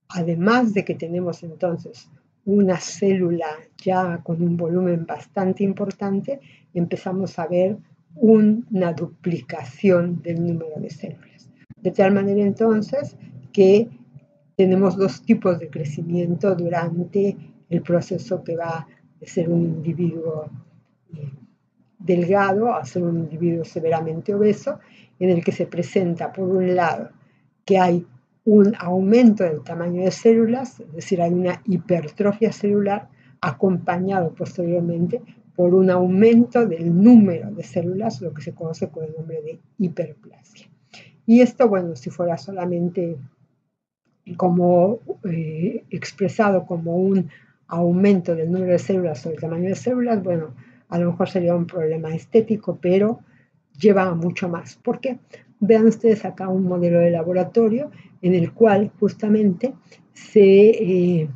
además de que tenemos entonces una célula ya con un volumen bastante importante, empezamos a ver una duplicación del número de células. De tal manera entonces que tenemos dos tipos de crecimiento durante el proceso que va de ser un individuo delgado a ser un individuo severamente obeso, en el que se presenta, por un lado, que hay un aumento del tamaño de células, es decir, hay una hipertrofia celular acompañado posteriormente por un aumento del número de células, lo que se conoce con el nombre de hiperplasia. Y esto, bueno, si fuera solamente como expresado como un aumento del número de células o el tamaño de células, bueno, a lo mejor sería un problema estético, pero lleva a mucho más. ¿Por qué? Vean ustedes acá un modelo de laboratorio en el cual justamente se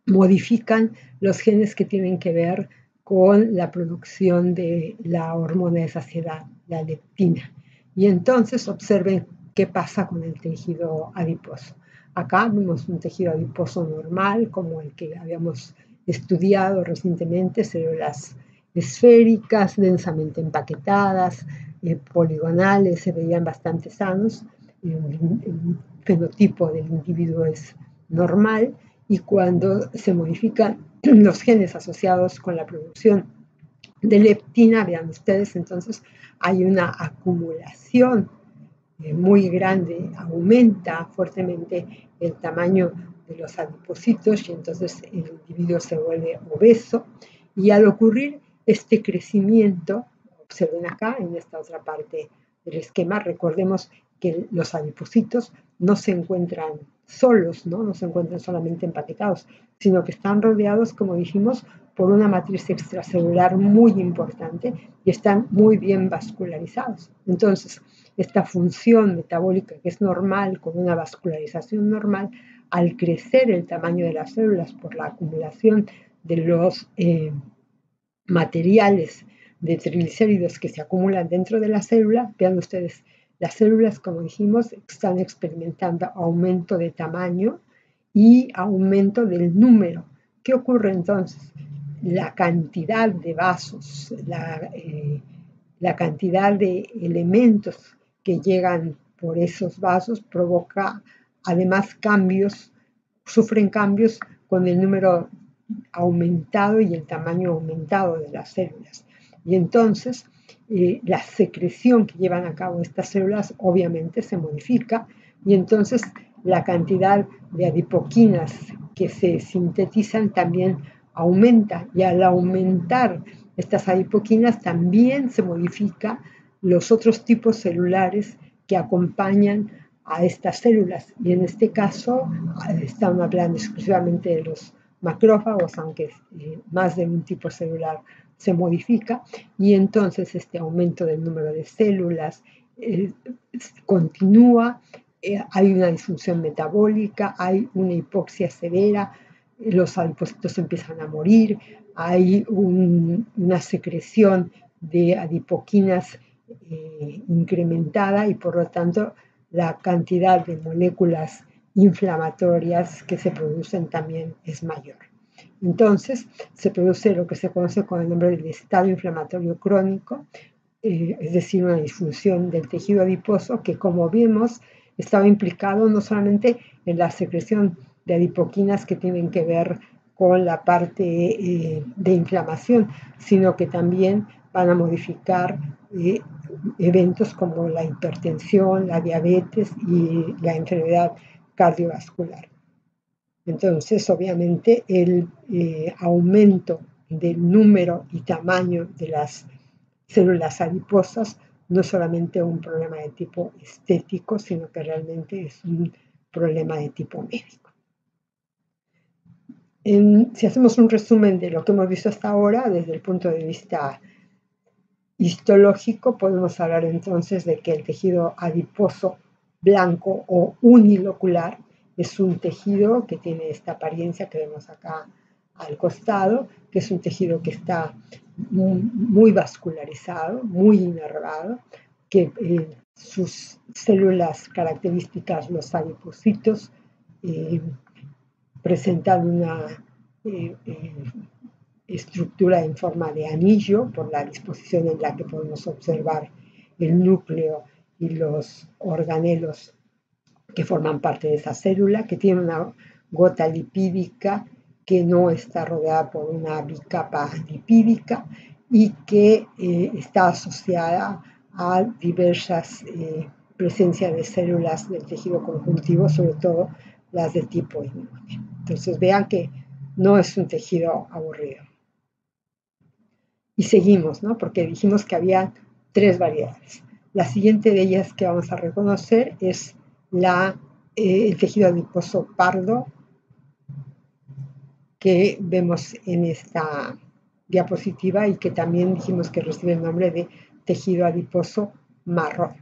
modifican los genes que tienen que ver con la producción de la hormona de saciedad, la leptina. Y entonces observen qué pasa con el tejido adiposo. Acá vemos un tejido adiposo normal, como el que habíamos estudiado recientemente, células esféricas, densamente empaquetadas, poligonales, se veían bastante sanos. El fenotipo del individuo es normal, y cuando se modifican los genes asociados con la producción de leptina, vean ustedes, entonces hay una acumulación muy grande, aumenta fuertemente el tamaño de los adipocitos, y entonces el individuo se vuelve obeso. Y al ocurrir este crecimiento, observen acá en esta otra parte del esquema, recordemos que los adipocitos no se encuentran solos, ¿no? No se encuentran solamente empaquetados, sino que están rodeados, como dijimos, por una matriz extracelular muy importante, y están muy bien vascularizados. Entonces, esta función metabólica que es normal, con una vascularización normal, al crecer el tamaño de las células por la acumulación de los materiales de triglicéridos que se acumulan dentro de la célula, vean ustedes, las células, como dijimos, están experimentando aumento de tamaño y aumento del número. ¿Qué ocurre entonces? La cantidad de vasos, la cantidad de elementos que llegan por esos vasos provoca además cambios, sufren cambios con el número aumentado y el tamaño aumentado de las células. Y entonces la secreción que llevan a cabo estas células obviamente se modifica, y entonces la cantidad de adipoquinas que se sintetizan también aumenta, y al aumentar estas adipoquinas también se modifica los otros tipos celulares que acompañan a estas células, y en este caso estamos hablando exclusivamente de los macrófagos, aunque más de un tipo celular se modifica, y entonces este aumento del número de células continúa, hay una disfunción metabólica, hay una hipoxia severa, los adipocitos empiezan a morir, hay una secreción de adipoquinas incrementada, y por lo tanto la cantidad de moléculas inflamatorias que se producen también es mayor. Entonces se produce lo que se conoce con el nombre del estado inflamatorio crónico, es decir, una disfunción del tejido adiposo que, como vimos, estaba implicado no solamente en la secreción de adipoquinas que tienen que ver con la parte de inflamación, sino que también van a modificar eventos como la hipertensión, la diabetes y la enfermedad cardiovascular. Entonces, obviamente, el aumento del número y tamaño de las células adiposas no es solamente un problema de tipo estético, sino que realmente es un problema de tipo médico. Si hacemos un resumen de lo que hemos visto hasta ahora, desde el punto de vista histológico, podemos hablar entonces de que el tejido adiposo blanco o unilocular es un tejido que tiene esta apariencia que vemos acá al costado, que es un tejido que está muy vascularizado, muy inervado, que sus células características, los adipocitos, presentan una estructura en forma de anillo por la disposición en la que podemos observar el núcleo y los organelos que forman parte de esa célula, que tiene una gota lipídica que no está rodeada por una bicapa lipídica y que está asociada a diversas presencias de células del tejido conjuntivo, sobre todo las de tipo inmune. Entonces vean que no es un tejido aburrido. Y seguimos, ¿no? Porque dijimos que había 3 variedades. La siguiente de ellas que vamos a reconocer es el tejido adiposo pardo que vemos en esta diapositiva y que también dijimos que recibe el nombre de tejido adiposo marrón.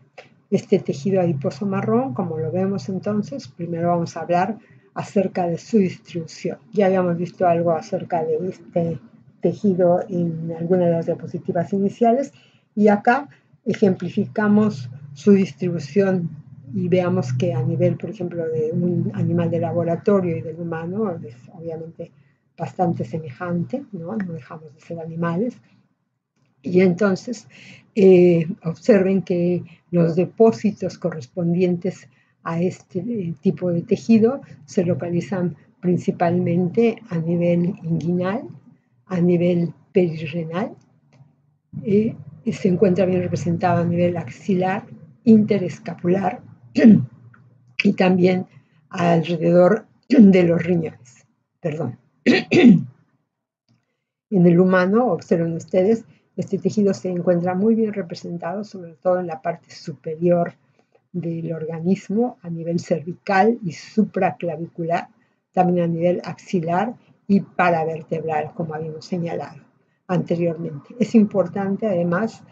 Este tejido adiposo marrón, como lo vemos entonces, primero vamos a hablar acerca de su distribución. Ya habíamos visto algo acerca de este tejido en alguna de las diapositivas iniciales y acá ejemplificamos su distribución y veamos que a nivel, por ejemplo, de un animal de laboratorio y del humano, es obviamente bastante semejante, ¿no? No dejamos de ser animales. Y entonces observen que los depósitos correspondientes a este tipo de tejido se localizan principalmente a nivel inguinal, a nivel perirrenal, se encuentra bien representado a nivel axilar, interescapular y también alrededor de los riñones. Perdón. En el humano, observen ustedes, este tejido se encuentra muy bien representado, sobre todo en la parte superior del organismo, a nivel cervical y supraclavicular, también a nivel axilar y paravertebral, como habíamos señalado anteriormente. Es importante, además,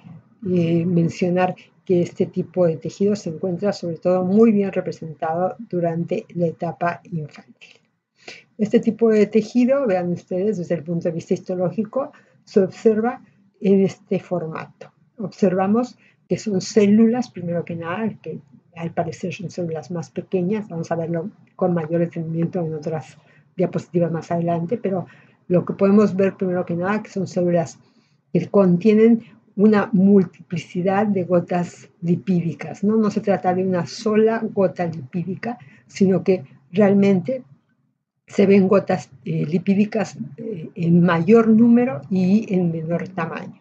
mencionar que este tipo de tejido se encuentra sobre todo muy bien representado durante la etapa infantil. Este tipo de tejido, vean ustedes, desde el punto de vista histológico, se observa en este formato. Observamos que son células, primero que nada, que al parecer son células más pequeñas, vamos a verlo con mayor detenimiento en otras diapositivas más adelante, pero lo que podemos ver primero que nada, que son células que contienen una multiplicidad de gotas lipídicas, ¿no? No se trata de una sola gota lipídica, sino que realmente se ven gotas lipídicas en mayor número y en menor tamaño.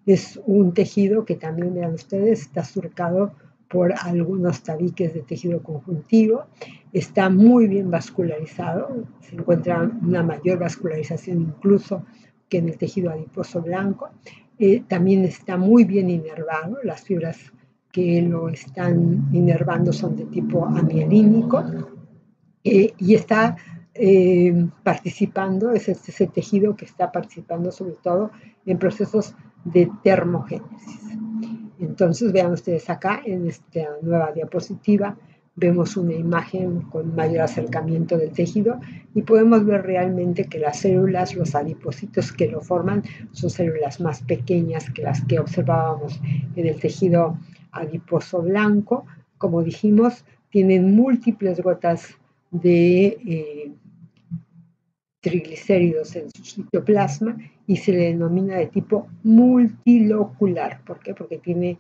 Es un tejido que también, vean ustedes, está surcado por algunos tabiques de tejido conjuntivo, está muy bien vascularizado, se encuentra una mayor vascularización incluso que en el tejido adiposo blanco, también está muy bien inervado, las fibras que lo están inervando son de tipo amielínico, y está participando, es ese tejido que está participando sobre todo en procesos de termogénesis. Entonces vean ustedes acá en esta nueva diapositiva, vemos una imagen con mayor acercamiento del tejido y podemos ver realmente que las células, los adipocitos que lo forman, son células más pequeñas que las que observábamos en el tejido adiposo blanco. Como dijimos, tienen múltiples gotas de triglicéridos en su citoplasma y se le denomina de tipo multilocular. ¿Por qué? Porque tiene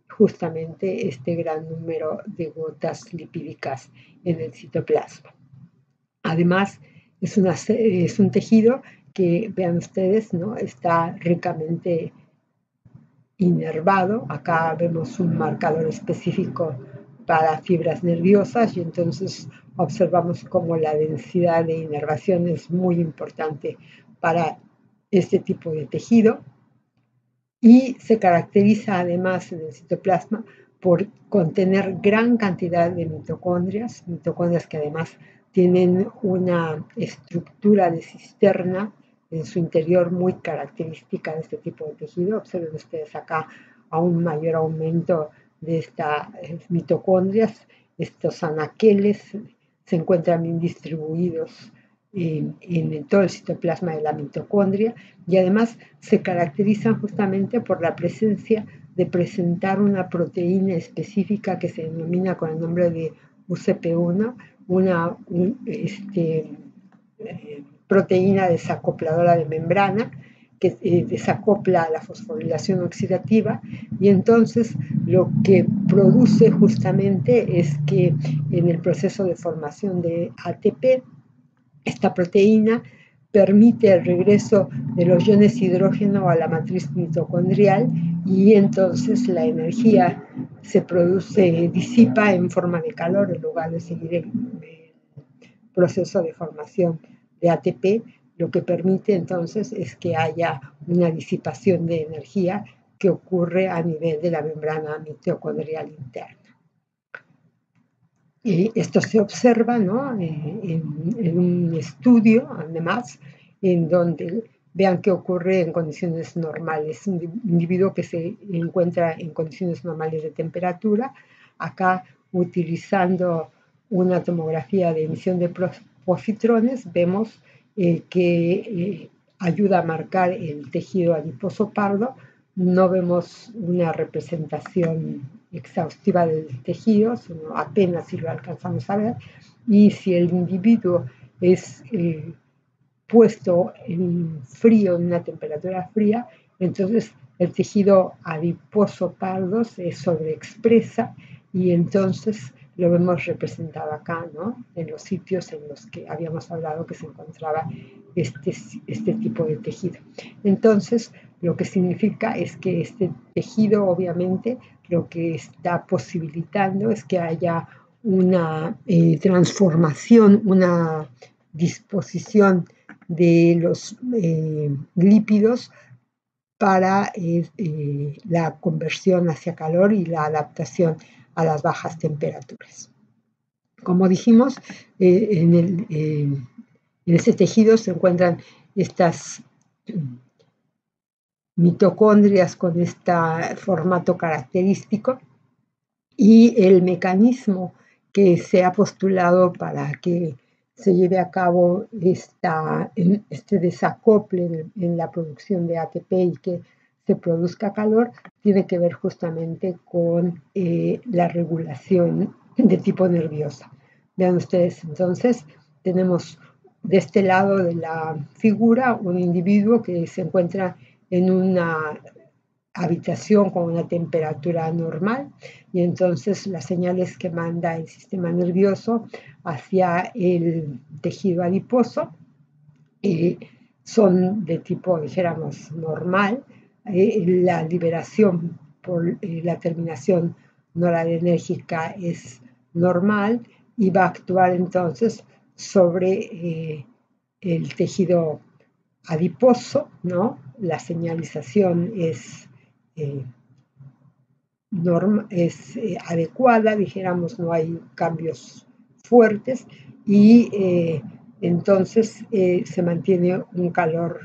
justamente este gran número de gotas lipídicas en el citoplasma. Además, es un tejido que, vean ustedes, ¿no? Está ricamente inervado. Acá vemos un marcador específico para fibras nerviosas y entonces observamos cómo la densidad de inervación es muy importante para este tipo de tejido. y se caracteriza además en el citoplasma por contener gran cantidad de mitocondrias que además tienen una estructura de cisterna en su interior muy característica de este tipo de tejido. Observen ustedes acá a un mayor aumento de estas mitocondrias. Estos anaqueles se encuentran bien distribuidos en todo el citoplasma de la mitocondria y además se caracterizan justamente por la presencia de presentar una proteína específica que se denomina con el nombre de UCP1, una proteína desacopladora de membrana que desacopla la fosforilación oxidativa y entonces lo que produce justamente es que en el proceso de formación de ATP, esta proteína permite el regreso de los iones hidrógeno a la matriz mitocondrial y entonces la energía se produce, disipa en forma de calor en lugar de seguir el proceso de formación de ATP, lo que permite entonces es que haya una disipación de energía que ocurre a nivel de la membrana mitocondrial interna. Esto se observa, ¿no? en un estudio, además, en donde vean qué ocurre en condiciones normales. Un individuo que se encuentra en condiciones normales de temperatura, acá utilizando una tomografía de emisión de positrones, vemos que ayuda a marcar el tejido adiposo pardo. No vemos una representación exhaustiva del tejido, sino apenas si lo alcanzamos a ver. Y si el individuo es puesto en frío, en una temperatura fría, entonces el tejido adiposo pardo se sobreexpresa y entonces lo vemos representado acá, ¿no? En los sitios en los que habíamos hablado que se encontraba este tipo de tejido. Entonces, lo que significa es que este tejido, obviamente, lo que está posibilitando es que haya una transformación, una disposición de los lípidos para la conversión hacia calor y la adaptación a las bajas temperaturas. Como dijimos, en ese tejido se encuentran estas mitocondrias con este formato característico y el mecanismo que se ha postulado para que se lleve a cabo este desacople en la producción de ATP y que se produzca calor, tiene que ver justamente con la regulación de tipo nerviosa. Vean ustedes, entonces, tenemos de este lado de la figura un individuo que se encuentra en una habitación con una temperatura normal y entonces las señales que manda el sistema nervioso hacia el tejido adiposo son de tipo, dijéramos, normal. La liberación por la terminación noradrenérgica es normal y va a actuar entonces sobre el tejido adiposo, ¿no? La señalización es adecuada, dijéramos, no hay cambios fuertes y entonces se mantiene un calor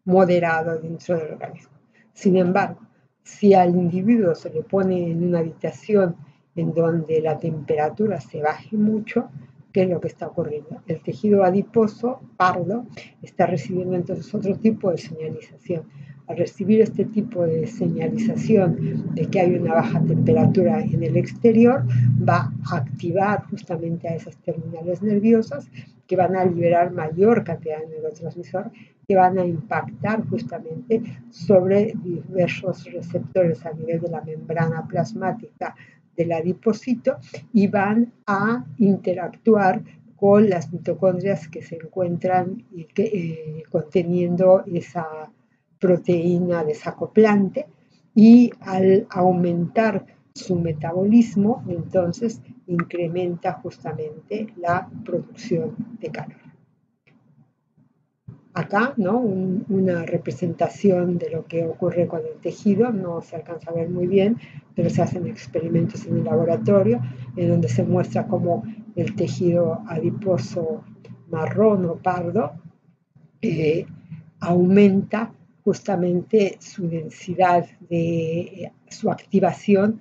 moderado dentro del organismo. Sin embargo, si al individuo se le pone en una habitación en donde la temperatura se baje mucho, ¿qué es lo que está ocurriendo? El tejido adiposo pardo está recibiendo entonces otro tipo de señalización. Al recibir este tipo de señalización de que hay una baja temperatura en el exterior, va a activar justamente a esas terminales nerviosas que van a liberar mayor cantidad de neurotransmisor que van a impactar justamente sobre diversos receptores a nivel de la membrana plasmática del adipocito y van a interactuar con las mitocondrias que se encuentran conteniendo esa proteína desacoplante y al aumentar su metabolismo, entonces incrementa justamente la producción de calor. acá, ¿no? Una representación de lo que ocurre con el tejido, no se alcanza a ver muy bien, pero se hacen experimentos en el laboratorio en donde se muestra cómo el tejido adiposo marrón o pardo aumenta justamente su densidad de su activación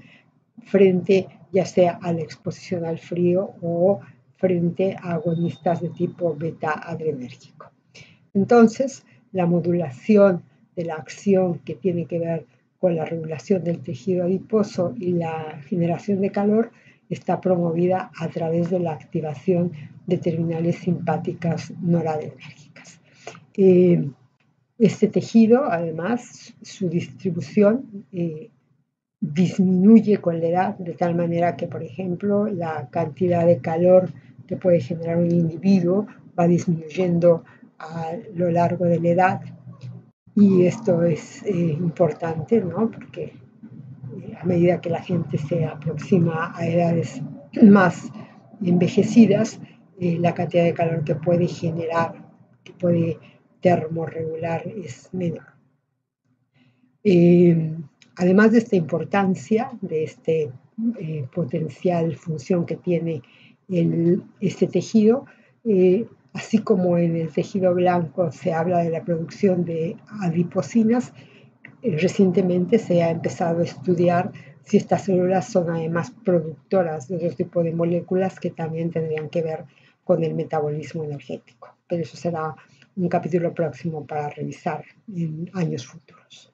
frente ya sea a la exposición al frío o frente a agonistas de tipo beta adrenérgico. Entonces, la modulación de la acción que tiene que ver con la regulación del tejido adiposo y la generación de calor está promovida a través de la activación de terminales simpáticas noradrenérgicas. Este tejido, además, su distribución disminuye con la edad, de tal manera que, por ejemplo, la cantidad de calor que puede generar un individuo va disminuyendo a lo largo de la edad. Y esto es importante, ¿no? Porque a medida que la gente se aproxima a edades más envejecidas, la cantidad de calor que puede generar, que puede termorregular, es menor. Además de esta importancia, de este potencial función que tiene este tejido, así como en el tejido blanco se habla de la producción de adiposinas, recientemente se ha empezado a estudiar si estas células son además productoras de otro tipo de moléculas que también tendrían que ver con el metabolismo energético. Pero eso será un capítulo próximo para revisar en años futuros.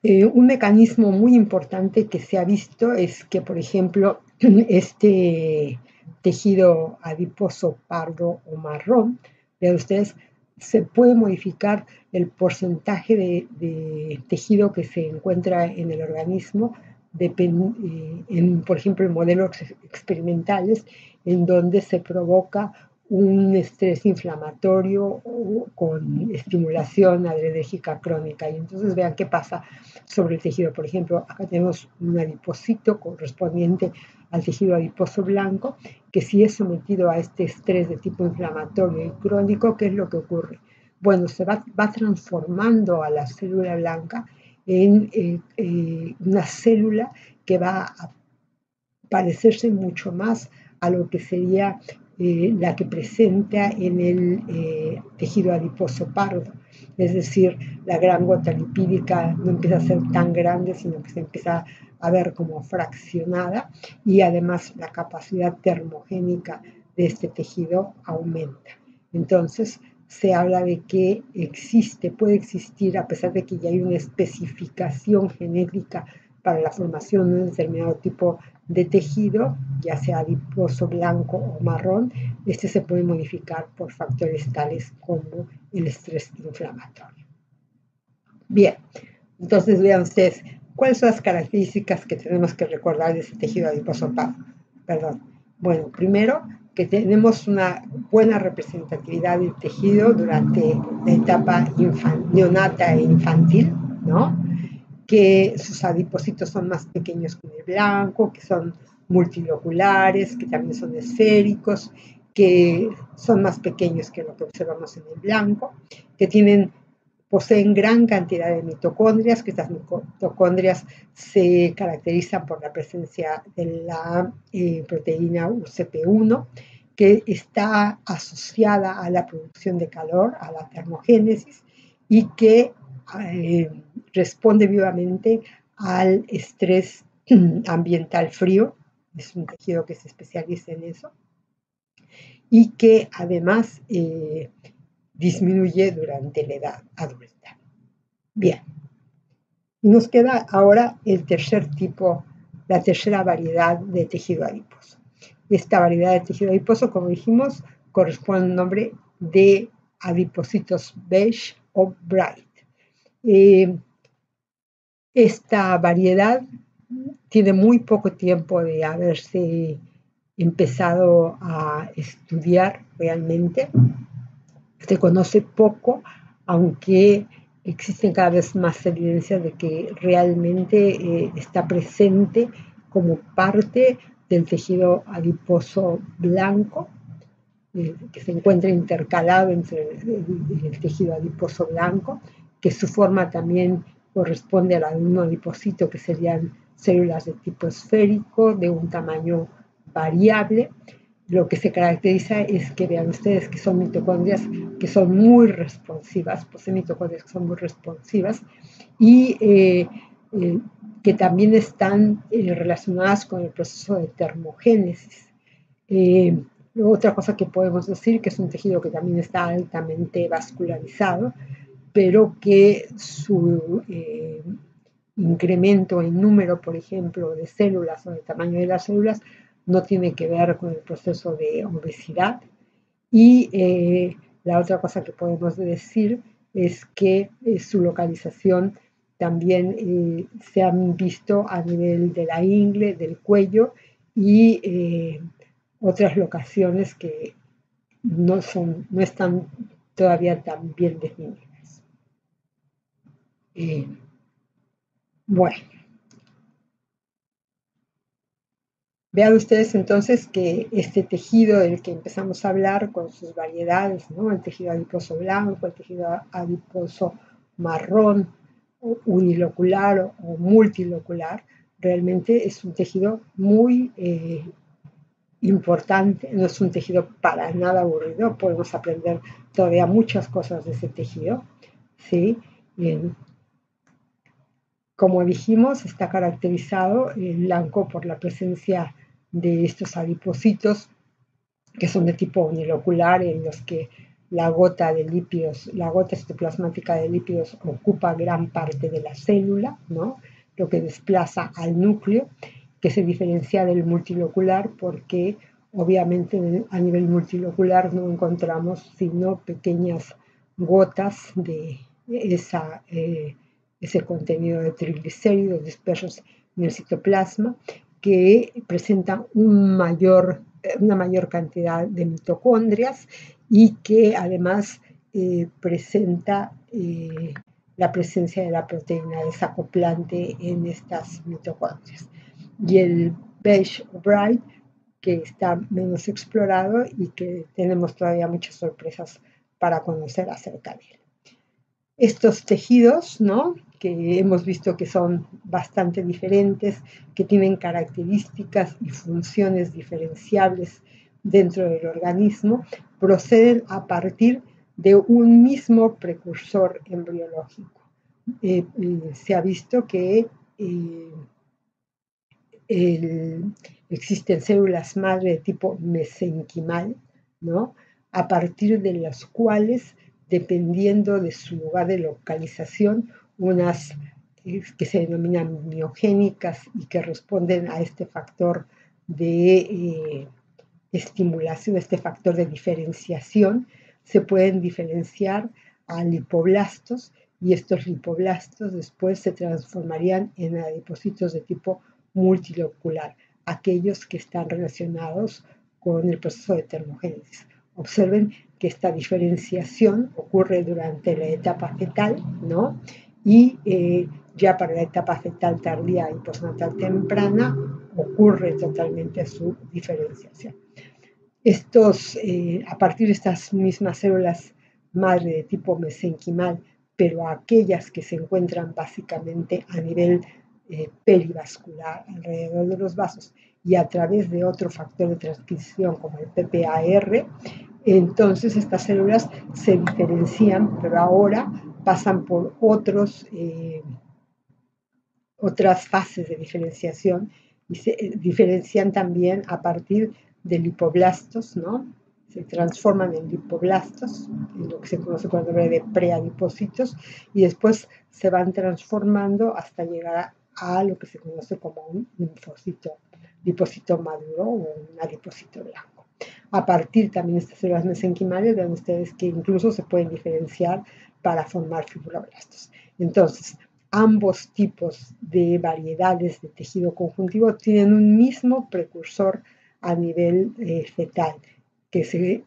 Un mecanismo muy importante que se ha visto es que, por ejemplo, este tejido adiposo pardo o marrón, vean ustedes, se puede modificar el porcentaje de tejido que se encuentra en el organismo, por ejemplo, en modelos experimentales, en donde se provoca un estrés inflamatorio con estimulación adrenérgica crónica. Y entonces vean qué pasa sobre el tejido. Por ejemplo, acá tenemos un adipocito correspondiente al tejido adiposo blanco, que si es sometido a este estrés de tipo inflamatorio y crónico, ¿qué es lo que ocurre? Bueno, se va transformando a la célula blanca en una célula que va a parecerse mucho más a lo que sería la que presenta en el tejido adiposo pardo. Es decir, la gran gota lipídica no empieza a ser tan grande, sino que se empieza a ver como fraccionada, y además la capacidad termogénica de este tejido aumenta. Entonces, se habla de que puede existir, a pesar de que ya hay una especificación genética para la formación de un determinado tipo de tejido, ya sea adiposo blanco o marrón, este se puede modificar por factores tales como el estrés inflamatorio. Bien, entonces vean ustedes, ¿cuáles son las características que tenemos que recordar de ese tejido adiposo pardo? Bueno, primero, que tenemos una buena representatividad del tejido durante la etapa neonata e infantil, ¿no? Que sus adipocitos son más pequeños que el blanco, que son multiloculares, que también son esféricos, que son más pequeños que lo que observamos en el blanco, que poseen gran cantidad de mitocondrias, que estas mitocondrias se caracterizan por la presencia de la proteína UCP1, que está asociada a la producción de calor, a la termogénesis, y que responde vivamente al estrés ambiental frío. Es un tejido que se especializa en eso y que además disminuye durante la edad adulta. Bien, y nos queda ahora el tercer tipo, la tercera variedad de tejido adiposo. Esta variedad de tejido adiposo, como dijimos, corresponde al nombre de adipocitos beige o bright. Esta variedad tiene muy poco tiempo de haberse empezado a estudiar realmente. Se conoce poco, aunque existen cada vez más evidencias de que realmente está presente como parte del tejido adiposo blanco, que se encuentra intercalado entre el tejido adiposo blanco, que su forma también corresponde a la de un adipocito, que serían células de tipo esférico, de un tamaño variable. Lo que se caracteriza es que vean ustedes que son mitocondrias que son muy responsivas, poseen mitocondrias que son muy responsivas y que también están relacionadas con el proceso de termogénesis. Otra cosa que podemos decir que es un tejido que también está altamente vascularizado, pero que su incremento en número, por ejemplo, de células o de tamaño de las células no tiene que ver con el proceso de obesidad. Y la otra cosa que podemos decir es que su localización también se han visto a nivel de la ingle, del cuello y otras locaciones que no están todavía tan bien definidas. Bueno, vean ustedes entonces que este tejido del que empezamos a hablar con sus variedades, ¿no? El tejido adiposo blanco, el tejido adiposo marrón, unilocular o multilocular, realmente es un tejido muy importante, no es un tejido para nada aburrido, podemos aprender todavía muchas cosas de ese tejido, ¿sí? Bien. Como dijimos, está caracterizado el blanco por la presencia de estos adipocitos que son de tipo unilocular, en los que la gota de lípidos, la gota citoplasmática de lípidos ocupa gran parte de la célula, ¿no? Lo que desplaza al núcleo, que se diferencia del multilocular porque obviamente a nivel multilocular no encontramos sino pequeñas gotas de ese contenido de triglicéridos dispersos en el citoplasma, que presentan una mayor cantidad de mitocondrias y que además presenta la presencia de la proteína desacoplante en estas mitocondrias. Y el beige o bright, que está menos explorado y que tenemos todavía muchas sorpresas para conocer acerca de él. Estos tejidos, ¿no?, que hemos visto que son bastante diferentes, que tienen características y funciones diferenciables dentro del organismo, proceden a partir de un mismo precursor embriológico. Se ha visto que existen células madre de tipo mesenquimal, ¿no?, a partir de las cuales, dependiendo de su lugar de localización, unas que se denominan miogénicas y que responden a este factor de estimulación, este factor de diferenciación, se pueden diferenciar a lipoblastos y estos lipoblastos después se transformarían en adipocitos de tipo multilocular, aquellos que están relacionados con el proceso de termogénesis. Observen que esta diferenciación ocurre durante la etapa fetal, ¿no? Y ya para la etapa fetal tardía y postnatal temprana ocurre totalmente su diferenciación. A partir de estas mismas células madre de tipo mesenquimal, pero aquellas que se encuentran básicamente a nivel perivascular, alrededor de los vasos, y a través de otro factor de transcripción como el PPAR, entonces estas células se diferencian, pero ahora pasan por otras fases de diferenciación y se diferencian también a partir de lipoblastos, ¿no? Se transforman en lipoblastos, en lo que se conoce con el nombre de preadipocitos, y después se van transformando hasta llegar a lo que se conoce como un lipocito maduro o un adipocito blanco. A partir también de estas células mesenquimales, vean ustedes que incluso se pueden diferenciar para formar fibroblastos. Entonces, ambos tipos de variedades de tejido conjuntivo tienen un mismo precursor a nivel fetal, que se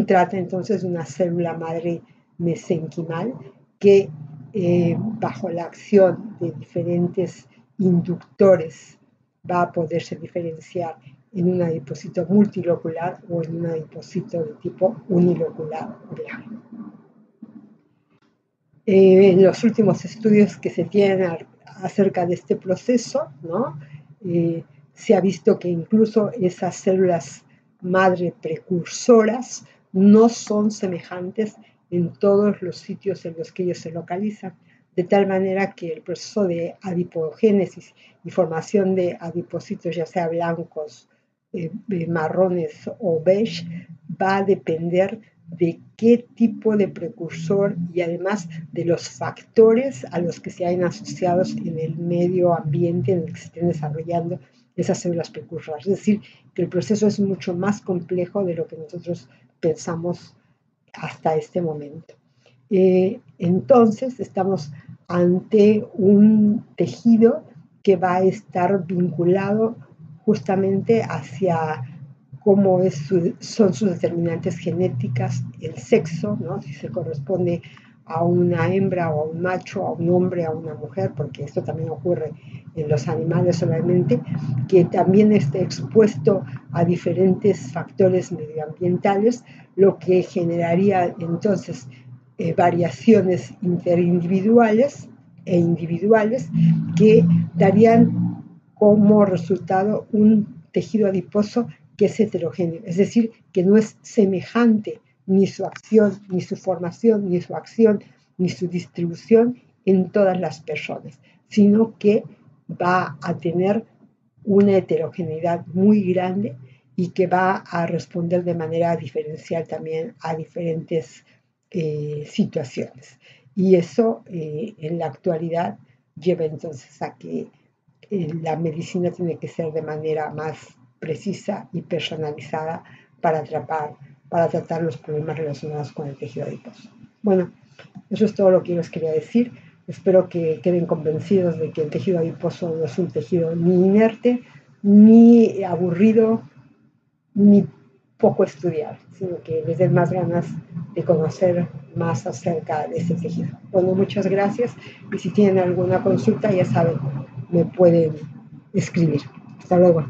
trata entonces de una célula madre mesenquimal que bajo la acción de diferentes inductores va a poderse diferenciar en un adipocito multilocular o en un adipocito de tipo unilocular o viaje. En los últimos estudios que se tienen acerca de este proceso, ¿no? Se ha visto que incluso esas células madre precursoras no son semejantes en todos los sitios en los que ellos se localizan, de tal manera que el proceso de adipogénesis y formación de adipocitos, ya sea blancos, marrones o beige, va a depender de qué tipo de precursor y además de los factores a los que se hayan asociados en el medio ambiente en el que se estén desarrollando esas células precursoras. Es decir, que el proceso es mucho más complejo de lo que nosotros pensamos hasta este momento. Entonces, estamos ante un tejido que va a estar vinculado justamente hacia cómo son sus determinantes genéticas, el sexo, ¿no? Si se corresponde a una hembra o a un macho, a un hombre, a una mujer, porque esto también ocurre en los animales solamente, que también esté expuesto a diferentes factores medioambientales, lo que generaría entonces variaciones interindividuales e individuales que darían como resultado un tejido adiposo que es heterogéneo, es decir, que no es semejante ni su acción, ni su formación, ni su acción, ni su distribución en todas las personas, sino que va a tener una heterogeneidad muy grande y que va a responder de manera diferencial también a diferentes situaciones. Y eso en la actualidad lleva entonces a que la medicina tiene que ser de manera más precisa y personalizada para tratar los problemas relacionados con el tejido adiposo. Bueno, eso es todo lo que yo les quería decir. Espero que queden convencidos de que el tejido adiposo no es un tejido ni inerte, ni aburrido, ni poco estudiado, sino que les den más ganas de conocer más acerca de ese tejido. Bueno, muchas gracias y si tienen alguna consulta, ya saben, me pueden escribir. Hasta luego.